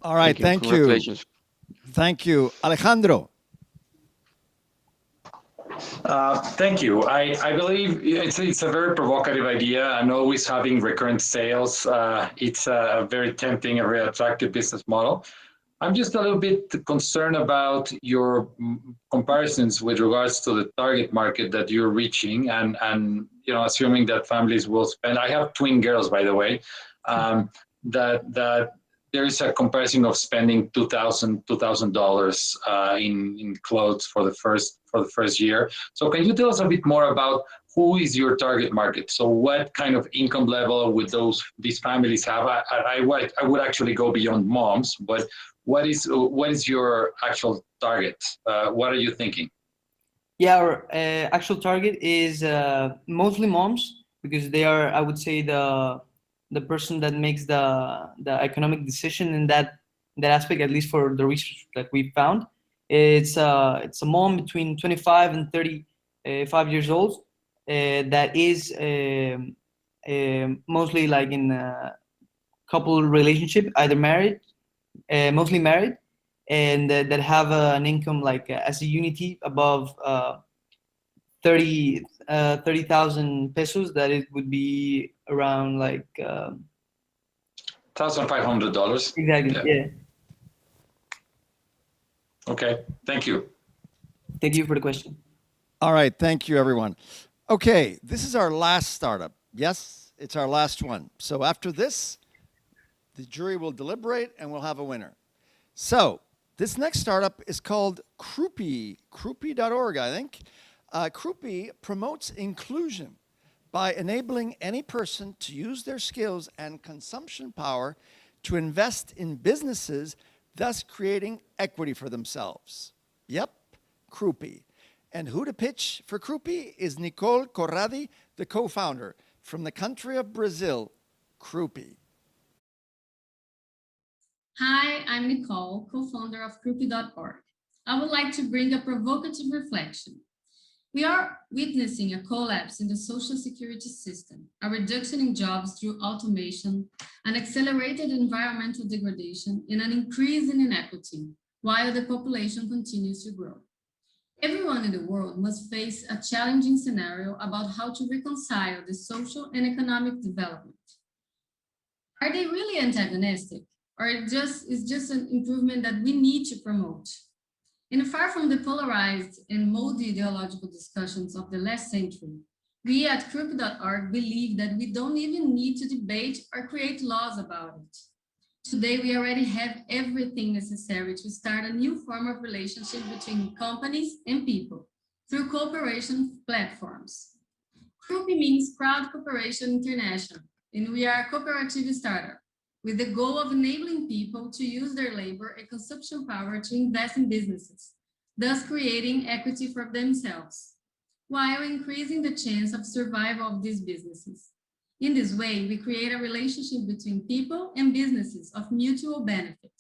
All right, thank you. Congratulations. Thank you. Alejandro. Thank you. I believe it's a very provocative idea, and always having recurrent sales. It's a very tempting, a very attractive business model. I'm just a little bit concerned about your comparisons with regards to the target market that you're reaching, and assuming that families will spend. I have twin girls, by the way. That there is a comparison of spending $2,000 in clothes for the first year. So can you tell us a bit more about who is your target market? So what kind of income level would these families have? I would actually go beyond moms, but what is your actual target? What are you thinking? Yeah, our actual target is mostly moms, because they are, I would say, the person that makes the economic decision in that aspect, at least for the research that we found. It's a mom between 25 and 35 years old that is mostly like in a couple relationship, either married, mostly married, and that have an income like as a unity above 30,000 pesos. That it would be around like $1,500. Exactly. Yeah. Okay. Thank you. Thank you for the question. All right. Thank you, everyone. Okay. This is our last startup. Yes, it's our last one. So after this, the jury will deliberate and we'll have a winner. So this next startup is called Croupy, croupy.org, I think. Croupy promotes inclusion by enabling any person to use their skills and consumption power to invest in businesses, thus creating equity for themselves. Yep, Croupy. And who to pitch for Croupy is Nicole Corradi, the co-founder. From the country of Brazil, Croupy. Hi, I'm Nicole, co-founder of Croupy.org. I would like to bring a provocative reflection. We are witnessing a collapse in the social security system, a reduction in jobs through automation, an accelerated environmental degradation, and an increase in inequity, while the population continues to grow. Everyone in the world must face a challenging scenario about how to reconcile the social and economic development. Are they really antagonistic, or is just an improvement that we need to promote? And far from the polarized and moldy ideological discussions of the last century, we at Croupy.org believe that we don't even need to debate or create laws about it. Today, we already have everything necessary to start a new form of relationship between companies and people, through cooperation platforms. CRUPI means Crowd Cooperation International, and we are a cooperative startup with the goal of enabling people to use their labor and consumption power to invest in businesses, thus creating equity for themselves, while increasing the chance of survival of these businesses. In this way, we create a relationship between people and businesses of mutual benefit.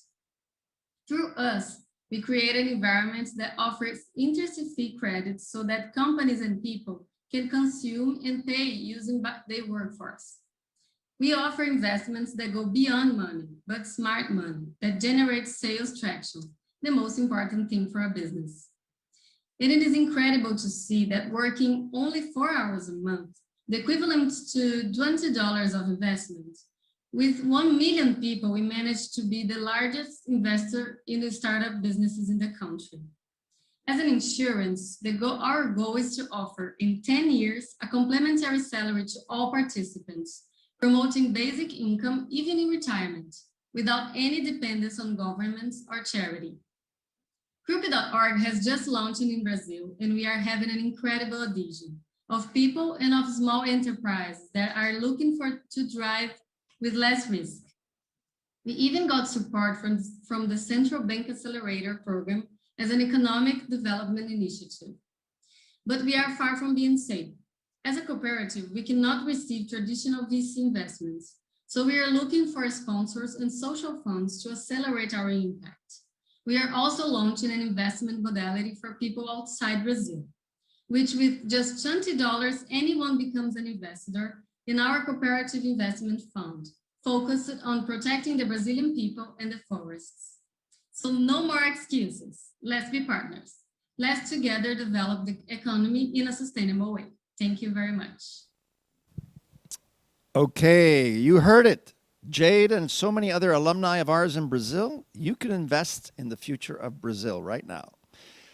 Through us, we create an environment that offers interest-free credits so that companies and people can consume and pay using their workforce. We offer investments that go beyond money, but smart money that generates sales traction, the most important thing for a business. And it is incredible to see that working only 4 hours a month, the equivalent to $20 of investment, with 1 million people, we managed to be the largest investor in the startup businesses in the country. As an insurance, our goal is to offer in 10 years a complementary salary to all participants, promoting basic income even in retirement, without any dependence on governments or charity. CRUPI.org has just launched in Brazil, and we are having an incredible adhesion of people and of small enterprises that are looking to thrive with less risk. We even got support from the Central Bank Accelerator Program as an economic development initiative. But we are far from being safe. As a cooperative, we cannot receive traditional VC investments, so we are looking for sponsors and social funds to accelerate our impact. We are also launching an investment modality for people outside Brazil, which with just $20, anyone becomes an investor in our cooperative investment fund, focused on protecting the Brazilian people and the forests. So no more excuses. Let's be partners. Let's together develop the economy in a sustainable way. Thank you very much. Okay, you heard it. Jade and so many other alumni of ours in Brazil, you can invest in the future of Brazil right now.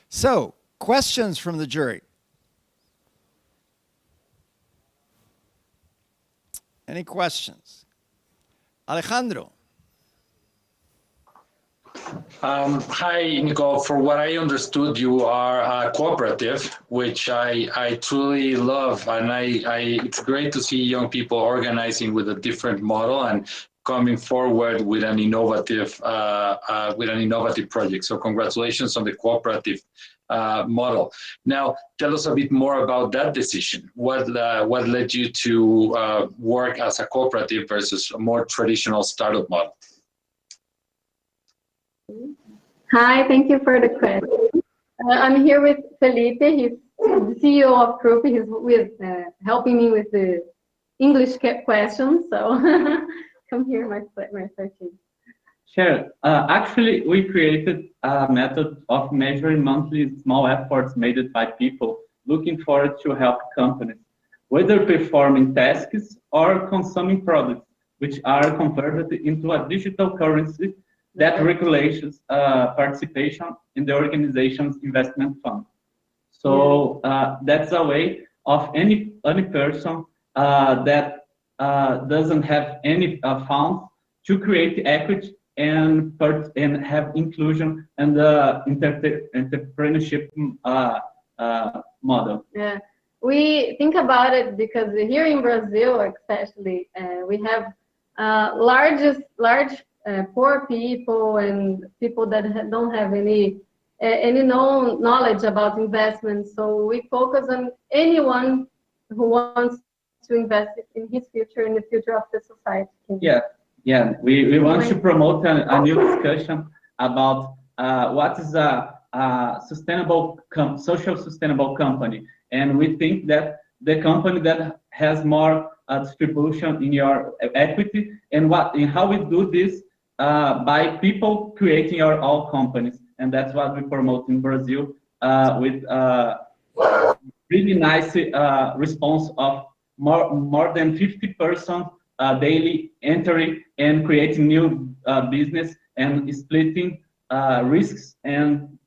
So, questions from the jury. Any questions? Alejandro. Hi, Nico. For what I understood, you are a cooperative, which I truly love, and it's great to see young people organizing with a different model and coming forward with an innovative project. So congratulations on the cooperative model. Now, tell us a bit more about that decision. What led you to work as a cooperative versus a more traditional startup model? Hi, thank you for the question. I'm here with Felipe. He's the CEO of CRUPI. He's helping me with the English questions. So come here, my searching. Sure. Actually, we created a method of measuring monthly small efforts made by people looking forward to help companies, whether performing tasks or consuming products, which are converted into a digital currency that regulates participation in the organization's investment fund. So that's a way of any person that doesn't have any funds to create equity and have inclusion and the entrepreneurship model. Yeah, we think about it because here in Brazil, especially, we have large poor people and people that don't have any knowledge about investments. So we focus on anyone who wants to invest in his future, in the future of the society. Yeah. We want to promote a new discussion about what is a social sustainable company, and we think that the company that has more distribution in your equity, and how we do this by people creating our own companies, and that's what we promote in Brazil with really nice response of more than 50% daily entry and creating new business and splitting risks and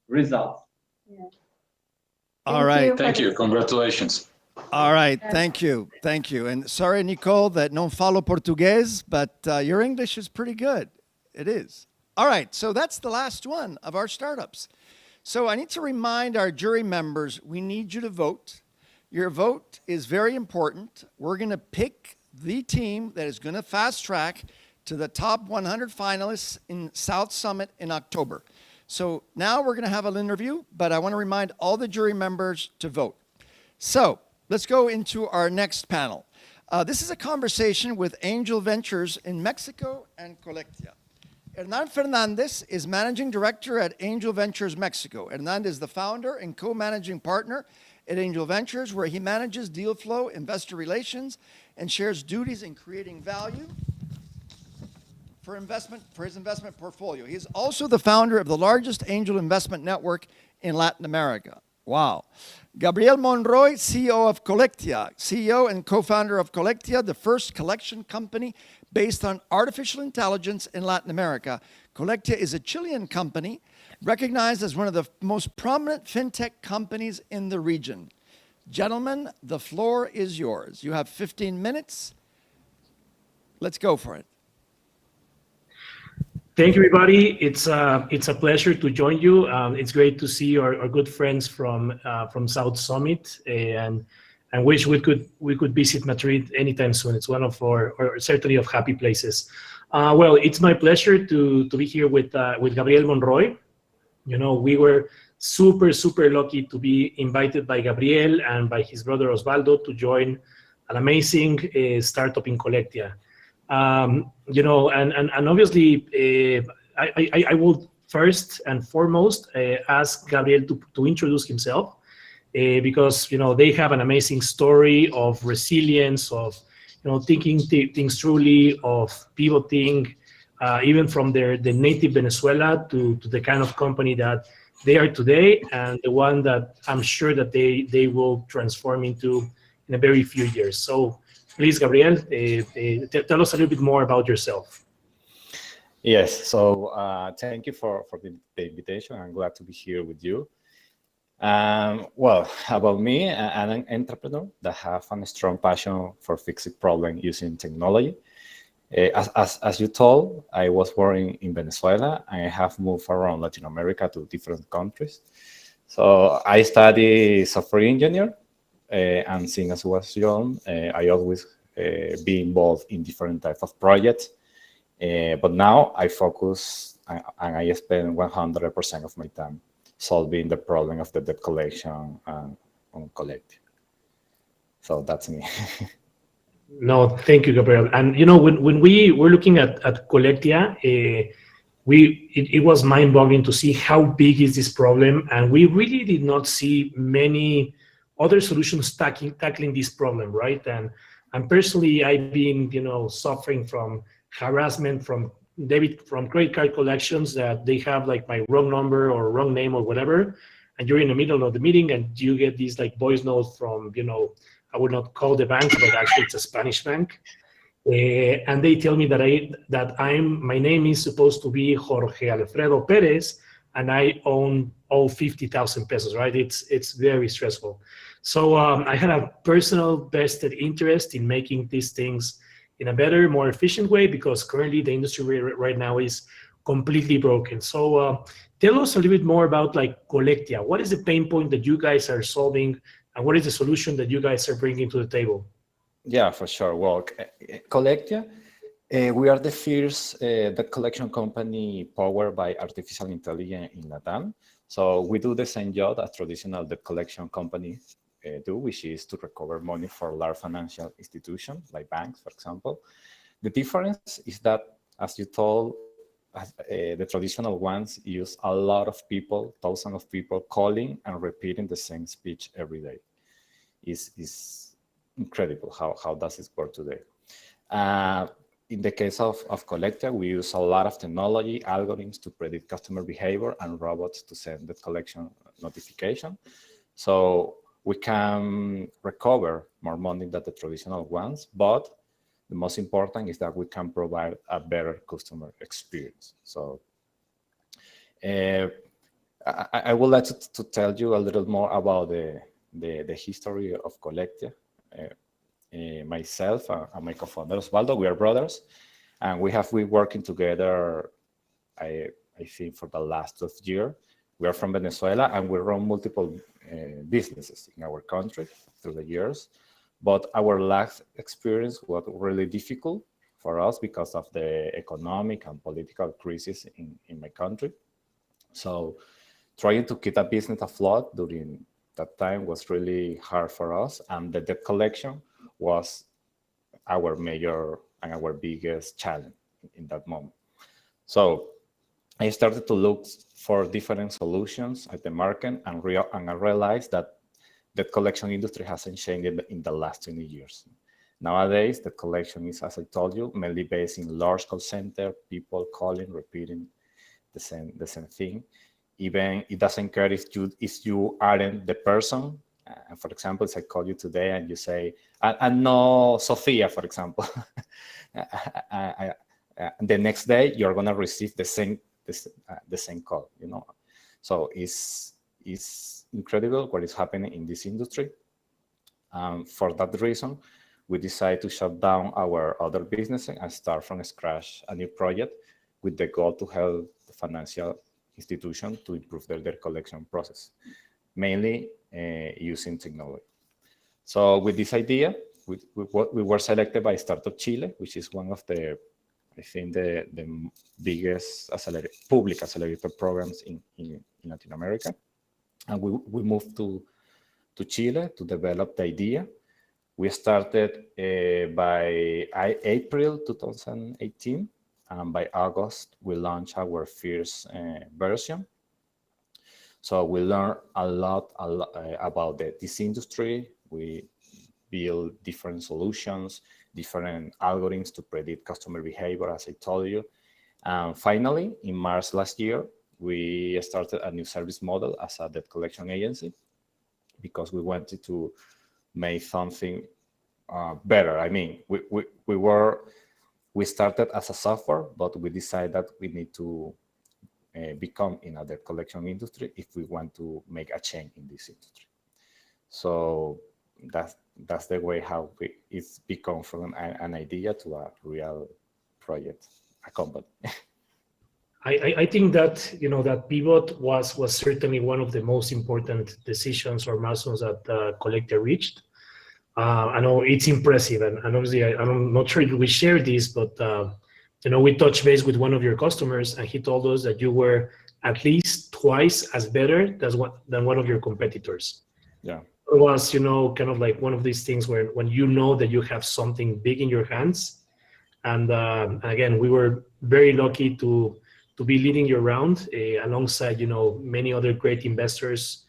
results. Yeah. All right. Thank you. Congratulations. All right. Thank you. Thank you. And sorry, Nicole, that não falo português, but your English is pretty good. It is. All right. So that's the last one of our startups. So I need to remind our jury members, we need you to vote. Your vote is very important. We're going to pick the team that is going to fast track to the top 100 finalists in South Summit in October. So now we're going to have an interview, but I want to remind all the jury members to vote. So let's go into our next panel. This is a conversation with Angel Ventures in Mexico and Colectia. Hernan Fernandez is Managing Director at Angel Ventures Mexico. Hernan is the founder and co-managing partner at Angel Ventures, where he manages deal flow, investor relations, and shares duties in creating value for his investment portfolio. He is also the founder of the largest angel investment network in Latin America. Wow. Gabriel Monroy, CEO of Colectia, CEO and co-founder of Colectia, the first collection company based on artificial intelligence in Latin America. Colectia is a Chilean company recognized as one of the most prominent fintech companies in the region. Gentlemen, the floor is yours. You have 15 minutes. Let's go for it. Thank you, everybody. It's a pleasure to join you. It's great to see our good friends from South Summit, and wish we could visit Madrid anytime soon. It's one of our certainly of happy places. Well, it's my pleasure to be here with Gabriel Monroy. You know, we were super lucky to be invited by Gabriel and by his brother Osvaldo to join an amazing startup in Colectia. You know, and obviously, I will first and foremost ask Gabriel to introduce himself, because, you know, they have an amazing story of resilience, of, you know, thinking things truly, of pivoting, even from the native Venezuela to the kind of company that they are today, and the one that I'm sure that they will transform into in a very few years. So please, Gabriel, tell us a little bit more about yourself. Yes, so thank you for the invitation. I'm glad to be here with you. Well, about me, I'm an entrepreneur that have a strong passion for fixing problems using technology. As you told, I was born in Venezuela, and I have moved around Latin America to different countries. So I study software engineer, and since I was young, I always be involved in different types of projects. But now I focus and I spend 100% of my time solving the problem of the debt collection and on Colectia. So that's me. No, thank you, Gabriel. And you know, when we were looking at Colectia, it was mind-boggling to see how big is this problem, and we really did not see many other solutions tackling this problem, right? And personally, I've been, you know, suffering from harassment from credit card collections, that they have like my wrong number or wrong name or whatever, and you're in the middle of the meeting and you get these like voice notes from, you know, I would not call the bank, but actually it's a Spanish bank, and they tell me that my name is supposed to be Jorge Alfredo Perez, and I own all 50,000 pesos, right? It's very stressful. So I had a personal vested interest in making these things in a better, more efficient way, because currently the industry right now is completely broken. So tell us a little bit more about like Colectia. What is the pain point that you guys are solving, and what is the solution that you guys are bringing to the table? Yeah, for sure. Well, Colectia, we are the first debt collection company powered by artificial intelligence in LATAM. So we do the same job as traditional debt collection companies do, which is to recover money for large financial institutions like banks, for example. The difference is that, as you told, the traditional ones use a lot of people, thousands of people calling and repeating the same speech every day. It's incredible how does it work today. In the case of Colectia, we use a lot of technology, algorithms to predict customer behavior, and robots to send the collection notification. So we can recover more money than the traditional ones, but the most important is that we can provide a better customer experience. So I would like to tell you a little more about the history of Colectia. Myself and my co-founder Osvaldo, we are brothers, and we have been working together, I think, for the last 12 years. We are from Venezuela, and we run multiple businesses in our country through the years. But our last experience was really difficult for us because of the economic and political crisis in my country. So trying to keep a business afloat during that time was really hard for us, and the debt collection was our major and our biggest challenge in that moment. So I started to look for different solutions at the market, and I realized that the collection industry hasn't changed in the last 20 years. Nowadays, the collection is, as I told you, mainly based in large call center, people calling, repeating the same thing. Even it doesn't care if you aren't the person. For example, if I call you today and you say, "I'm no Sofia," for example, the next day you're gonna receive the same call. You know, so it's incredible what is happening in this industry. For that reason, we decided to shut down our other businesses and start from scratch a new project with the goal to help the financial institution to improve their collection process, mainly using technology. So with this idea, we were selected by Startup Chile, which is one of the, I think, the biggest public accelerator programs in Latin America. And we moved to Chile to develop the idea. We started by April 2018, and by August, we launched our first version. So we learned a lot about this industry. We build different solutions, different algorithms to predict customer behavior, as I told you. And finally, in March last year, we started a new service model as a debt collection agency because we wanted to make something better. I mean, we started as a software, but we decided that we need to become in a debt collection industry if we want to make a change in this industry. So that's the way how it's become from an idea to a real project, a company. I think that that pivot was certainly one of the most important decisions or milestones that Collectia reached. I know it's impressive, and obviously I'm not sure if we share this, but we touched base with one of your customers, and he told us that you were at least twice as better than one of your competitors. Yeah, it was kind of like one of these things where when you know that you have something big in your hands, and again, we were very lucky to be leading your round alongside many other great investors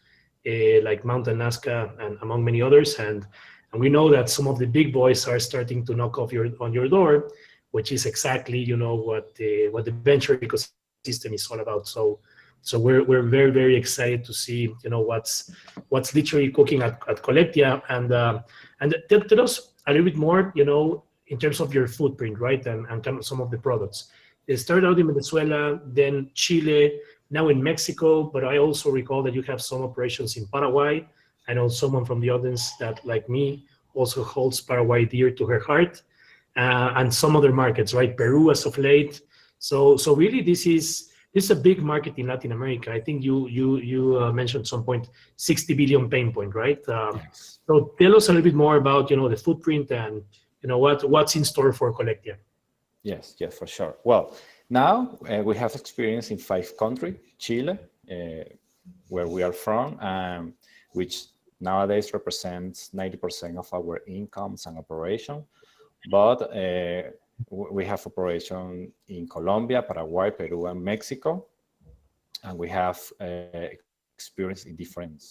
like Mountain Nazca and among many others, and we know that some of the big boys are starting to knock on your door, which is exactly what the venture ecosystem is all about. So we're very, very excited to see what's literally cooking at Collectia, and tell us a little bit more in terms of your footprint, right, and kind of some of the products. It started out in Venezuela, then Chile, now in Mexico, but I also recall that you have some operations in Paraguay. I know someone from the audience that, like me, also holds Paraguay dear to her heart, and some other markets, right? Peru as of late. So really, this is a big market in Latin America. I think you mentioned at some point 60 billion pain point, right? Yes. So tell us a little bit more about the footprint and what's in store for Collectia. Yes, for sure. Well, now we have experience in 5 countries: Chile, where we are from, which nowadays represents 90% of our incomes and operation. But we have operation in Colombia, Paraguay, Peru, and Mexico. And we have experience in different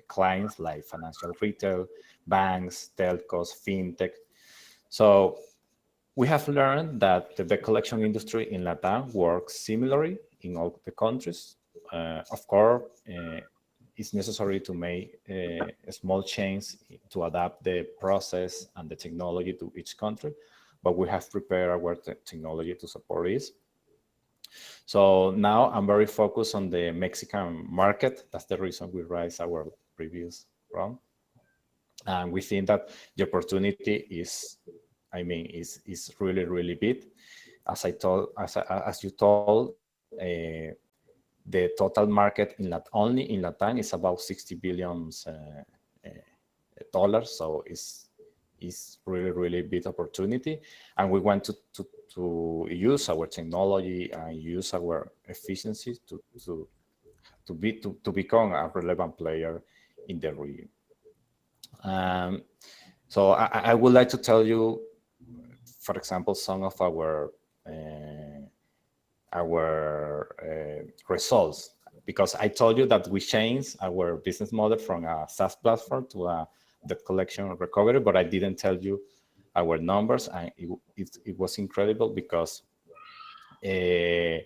clients like financial retail, banks, telcos, fintech. So we have learned that the debt collection industry in LATAM works similarly in all the countries. Of course, it's necessary to make a small change to adapt the process and the technology to each country, but we have prepared our technology to support this. So now I'm very focused on the Mexican market. That's the reason we raised our previous round. And we think that the opportunity is really, really big. As you told, the total market only in LATAM is about $60 billion dollars. So it's really big opportunity, and we want to use our technology and use our efficiency to become a relevant player in the region. So I would like to tell you, for example, some of our results, because I told you that we changed our business model from a SaaS platform to a debt collection and recovery, but I didn't tell you our numbers, and it was incredible because we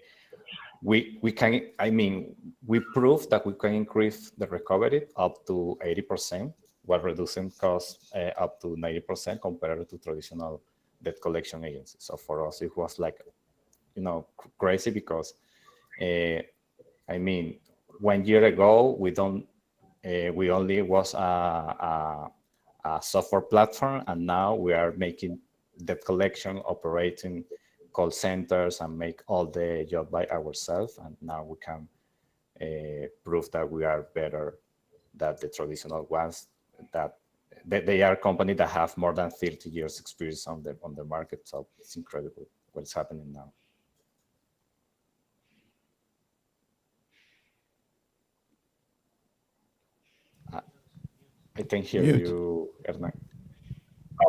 proved that we can increase the recovery up to 80% while reducing costs up to 90% compared to traditional debt collection agencies. So for us, it was like, crazy because, 1 year ago, we only was a software platform, and now we are making debt collection, operating call centers, and make all the job by ourselves. And now we can prove that we are better than the traditional ones, that they are companies that have more than 30 years experience on the market. So it's incredible what's happening now. I can hear you, Hernan.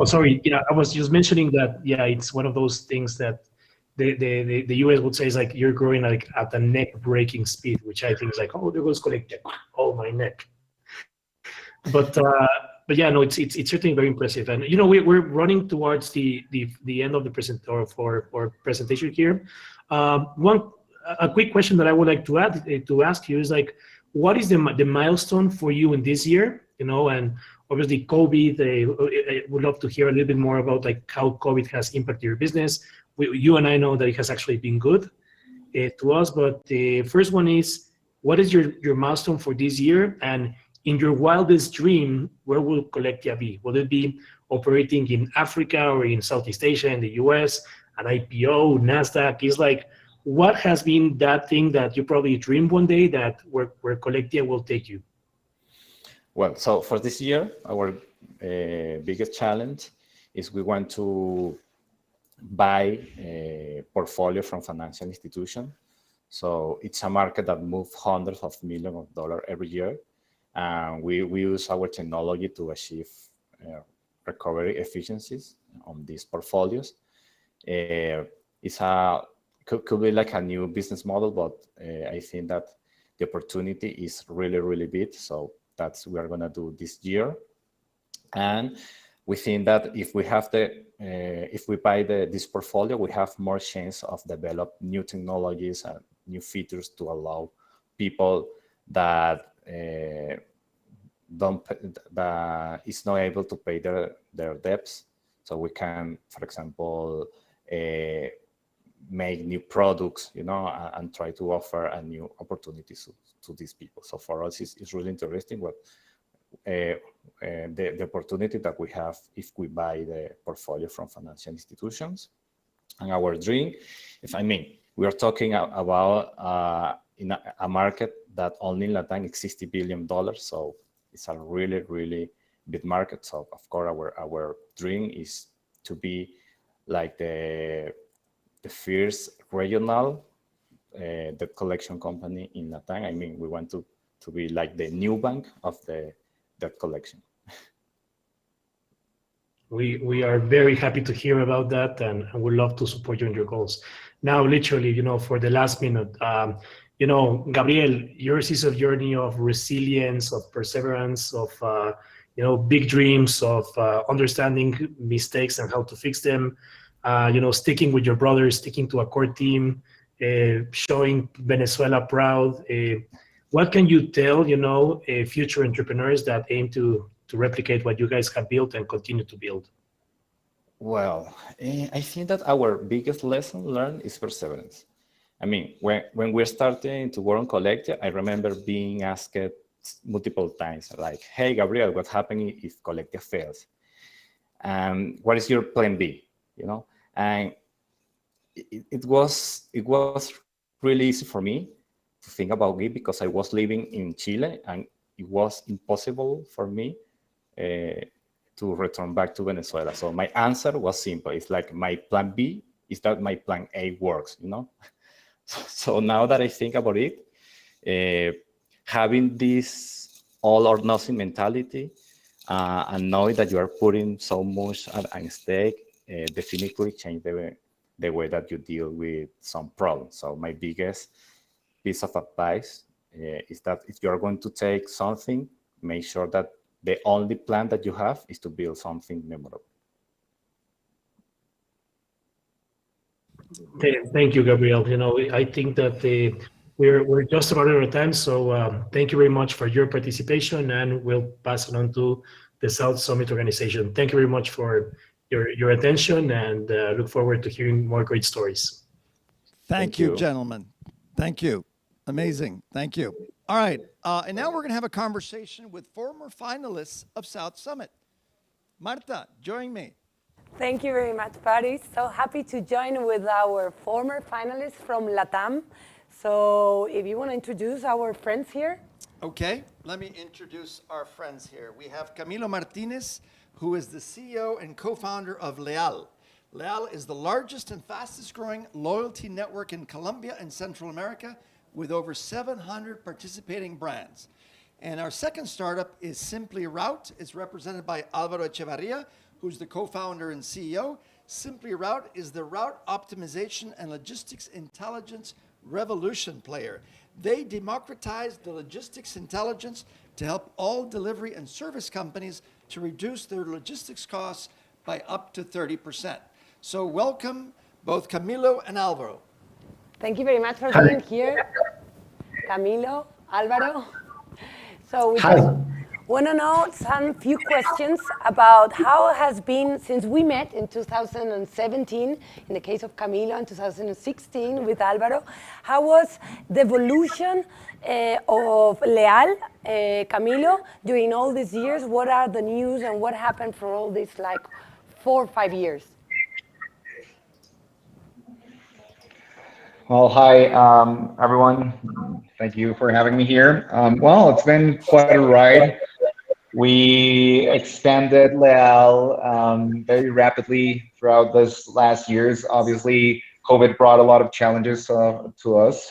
Oh, sorry. I was just mentioning that, it's one of those things that the US would say is like you're growing like at a neck-breaking speed, which I think is like, oh, there goes Collectia. Oh, my neck. But yeah, no, it's certainly very impressive. And we're running towards the end of the presentation here. A quick question that I would like to ask you is like, what is the milestone for you in this year? And obviously COVID, I would love to hear a little bit more about like how COVID has impacted your business. You and I know that it has actually been good to us, but the first one is, what is your milestone for this year? And in your wildest dream, where will Collectia be? Will it be operating in Africa or in Southeast Asia, in the US, an IPO, NASDAQ? Is like, what has been that thing that you probably dreamed one day that where Collectia will take you? Well, so for this year, our biggest challenge is we want to buy a portfolio from financial institution. So it's a market that moves hundreds of millions of dollars every year. And we use our technology to achieve recovery efficiencies on these portfolios. Could be like a new business model, but I think that the opportunity is really big. So that's what we are going to do this year. And we think that if we have if we buy this portfolio, we have more chance of develop new technologies and new features to allow people that is not able to pay their debts. So we can, for example, make new products, and try to offer a new opportunities to these people. So for us, it's really interesting the opportunity that we have if we buy the portfolio from financial institutions. And our dream, we are talking about in a market that only in LATAM is $60 billion. So it's a really big market. So of course, our dream is to be like the first regional debt collection company in LATAM. We want to be like the new bank of the debt collection. We are very happy to hear about that, and would love to support you in your goals. Now, literally, for the last minute, Gabriel, yours is a journey of resilience, of perseverance, of big dreams, of understanding mistakes and how to fix them. Sticking with your brothers, sticking to a core team, showing Venezuela proud. What can you tell, future entrepreneurs that aim to replicate what you guys have built and continue to build? Well, I think that our biggest lesson learned is perseverance. When we're starting to work on Collectia, I remember being asked multiple times, like, hey, Gabriel, what's happening if Collectia fails? What is your plan B? And it was really easy for me think about it because I was living in Chile and it was impossible for me to return back to Venezuela. So my answer was simple. It's like my plan B is that my plan A works, you know? So now that I think about it, having this all or nothing mentality and knowing that you are putting so much at stake definitely change the way that you deal with some problems. So my biggest piece of advice is that if you're going to take something, make sure that the only plan that you have is to build something memorable. Thank you, Gabriel. You know, I think that we're just about out of time. So thank you very much for your participation, and we'll pass it on to the South Summit organization. Thank you very much for your attention, and look forward to hearing more great stories. Thank you, gentlemen. Thank you. Amazing. Thank you. All right. And now we're going to have a conversation with former finalists of South Summit. Marta, join me. Thank you very much, Paris. So happy to join with our former finalists from LATAM. So if you want to introduce our friends here. Okay, let me introduce our friends here. We have Camilo Martinez, who is the CEO and co-founder of Leal. Leal is the largest and fastest growing loyalty network in Colombia and Central America with over 700 participating brands. And our second startup is Simply Route. It's represented by Alvaro Echevarria, who's the co-founder and CEO. Simply Route is the route optimization and logistics intelligence revolution player. They democratize the logistics intelligence to help all delivery and service companies to reduce their logistics costs by up to 30%. So welcome both Camilo and Alvaro. Thank you very much for being here, Camilo, Alvaro. So we just want to know some few questions about how it has been since we met in 2017, in the case of Camilo, in 2016 with Alvaro. How was the evolution of Leal, Camilo, during all these years? What are the news and what happened for all these like 4 or 5 years? Well, hi, everyone. Thank you for having me here. Well, it's been quite a ride. We expanded Leal very rapidly throughout this last years. Obviously, COVID brought a lot of challenges to us,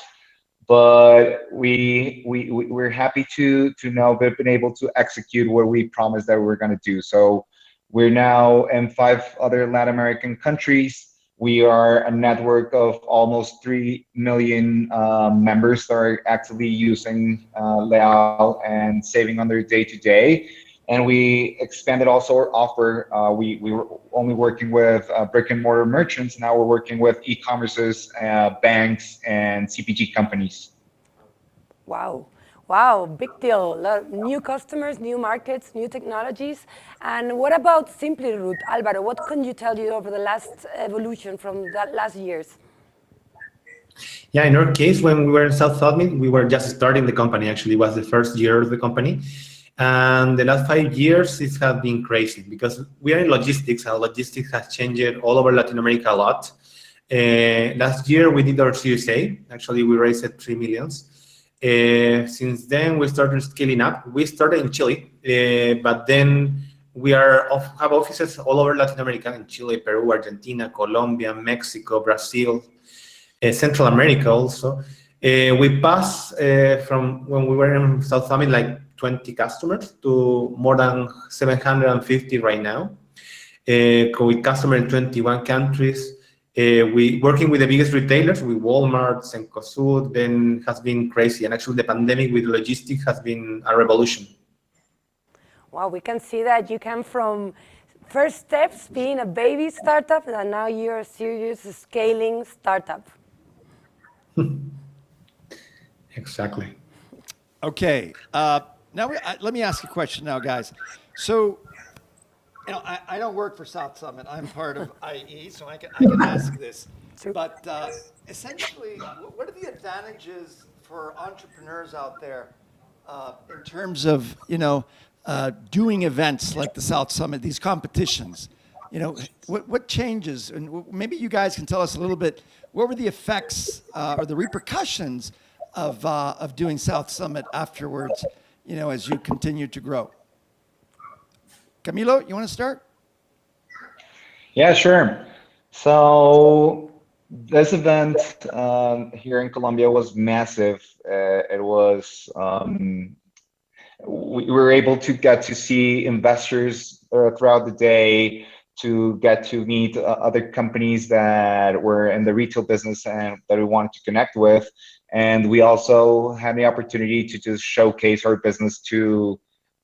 but we're happy to now have been able to execute what we promised that we were going to do. So we're now in 5 other Latin American countries. We are a network of almost 3 million members that are actively using Leal and saving on their day-to-day. And we expanded also our offer. We were only working with brick and mortar merchants. Now we're working with e-commerces, banks, and CPG companies. Wow. Wow, big deal. New customers, new markets, new technologies. And what about Simply Route? Alvaro, what can you tell you over the last evolution from that last years? Yeah, in our case, when we were in South Summit, we were just starting the company. Actually, it was the first year of the company. And the last 5 years, it has been crazy because we are in logistics, and logistics has changed all over Latin America a lot. Last year, we did our Series A. Actually, we raised 3 million. Since then, we started scaling up. We started in Chile, but then we have offices all over Latin America, in Chile, Peru, Argentina, Colombia, Mexico, Brazil, Central America also. We passed from when we were in South Summit, like 20 customers to more than 750 right now, with customers in 21 countries. We working with the biggest retailers, with Walmart, Cencosud, then has been crazy. And actually the pandemic with logistics has been a revolution. Wow, we can see that you came from first steps being a baby startup, and now you're a serious scaling startup. Exactly. Okay. Now let me ask a question now, guys. So, you know, I don't work for South Summit. I'm part of IE, so I can ask this. But essentially, what are the advantages for entrepreneurs out there in terms of, you know, doing events like the South Summit, these competitions? You know, what changes? And maybe you guys can tell us a little bit, what were the effects or the repercussions of doing South Summit afterwards, you know, as you continue to grow? Camilo, you want to start? Yeah, sure. So this event here in Colombia was massive. It was we were able to get to see investors throughout the day, to get to meet other companies that were in the retail business and that we wanted to connect with. And we also had the opportunity to just showcase our business to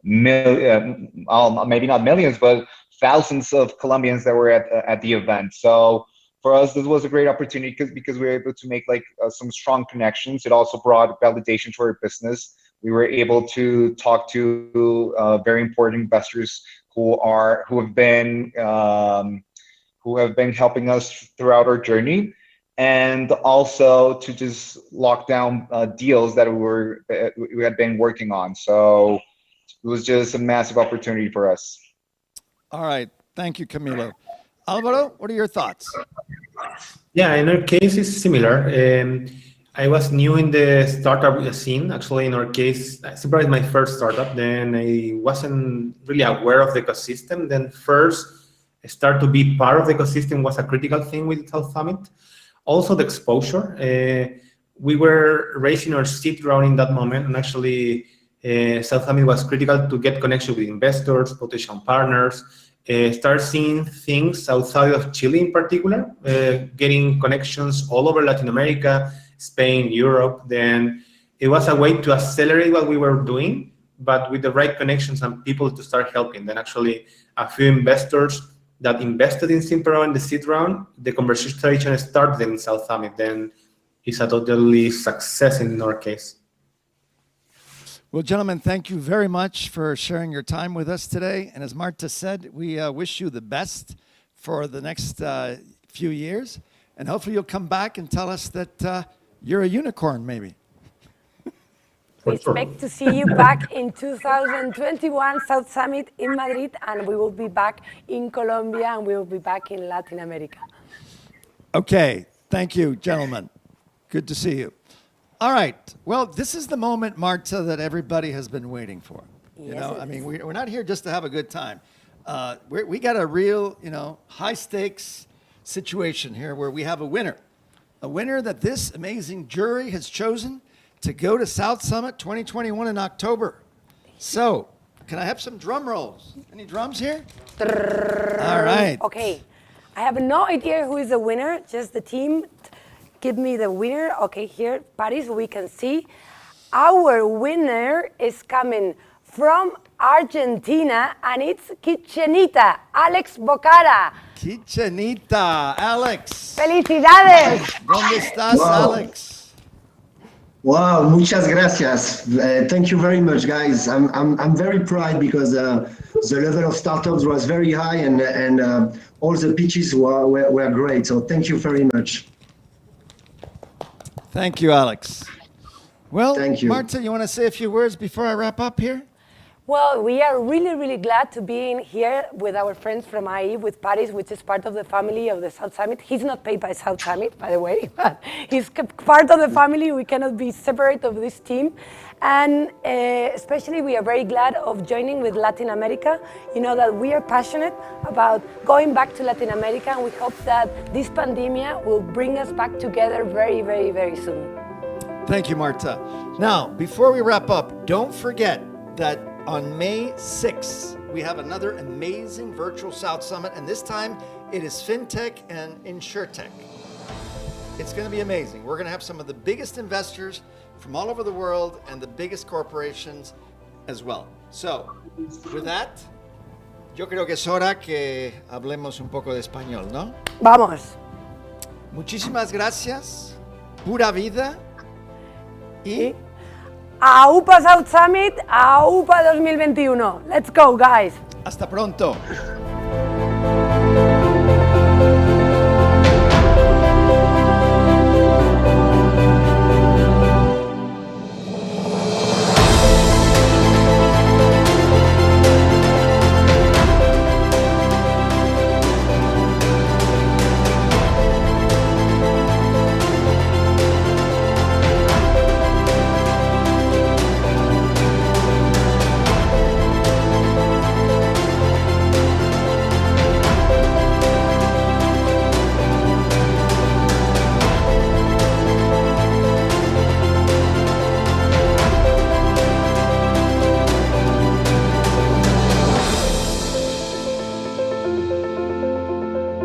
maybe not millions, but thousands of Colombians that were at the event. So for us, this was a great opportunity because we were able to make like some strong connections. It also brought validation to our business. We were able to talk to very important investors who have been helping us throughout our journey, and also to just lock down deals that we had been working on. So it was just a massive opportunity for us. All right. Thank you, Camilo. Alvaro, what are your thoughts? Yeah, in our case, it's similar. I was new in the startup scene. Actually, in our case, Zebra is my first startup. Then I wasn't really aware of the ecosystem. Then first, start to be part of the ecosystem was a critical thing with South Summit. Also, the exposure. We were raising our seed round in that moment, and actually, South Summit was critical to get connection with investors, potential partners, start seeing things outside of Chile in particular, getting connections all over Latin America, Spain, Europe. Then it was a way to accelerate what we were doing, but with the right connections and people to start helping. Then actually a few investors that invested in Simpero in the seed round, the conversation started in South Summit. Then it's a totally success in our case. Well, gentlemen, thank you very much for sharing your time with us today. And as Marta said, we wish you the best for the next few years. And hopefully you'll come back and tell us that you're a unicorn, maybe. We expect to see you back in 2021 South Summit in Madrid, and we will be back in Colombia, and we will be back in Latin America. Okay. Thank you, gentlemen. Good to see you. All right. Well, this is the moment, Marta, that everybody has been waiting for. You know, I mean, we're not here just to have a good time. We got a real, high stakes situation here where we have a winner that this amazing jury has chosen to go to South Summit 2021 in October. So, can I have some drum rolls? Any drums here? All right. Okay. I have no idea who is the winner, just the team. Give me the winner. Okay, here, Paris, we can see. Our winner is coming from Argentina, and it's Kitchenita, Alex Bocara. Kitchenita, Alex. ¡Felicidades! ¿Dónde estás, Alex? Wow, muchas gracias. Thank you very much, guys. I'm very proud because the level of startups was very high, and all the pitches were great. So thank you very much. Thank you, Alex. Well, thank you. Marta, you want to say a few words before I wrap up here? Well, we are really, really glad to be in here with our friends from IE, with Paris, which is part of the family of the South Summit. He's not paid by South Summit, by the way, but he's part of the family. We cannot be separate of this team. And especially we are very glad of joining with Latin America. You know that we are passionate about going back to Latin America, and we hope that this pandemic will bring us back together very, very, very soon. Thank you, Marta. Now, before we wrap up, don't forget that on May 6th, we have another amazing virtual South Summit, and this time it is FinTech and InsurTech. It's going to be amazing. We're going to have some of the biggest investors from all over the world and the biggest corporations as well. So, with that, yo creo que es hora que hablemos un poco de español, ¿no? Vamos. Muchísimas gracias, pura vida y... AUPA South Summit, AUPA 2021. Let's go, guys. Hasta pronto.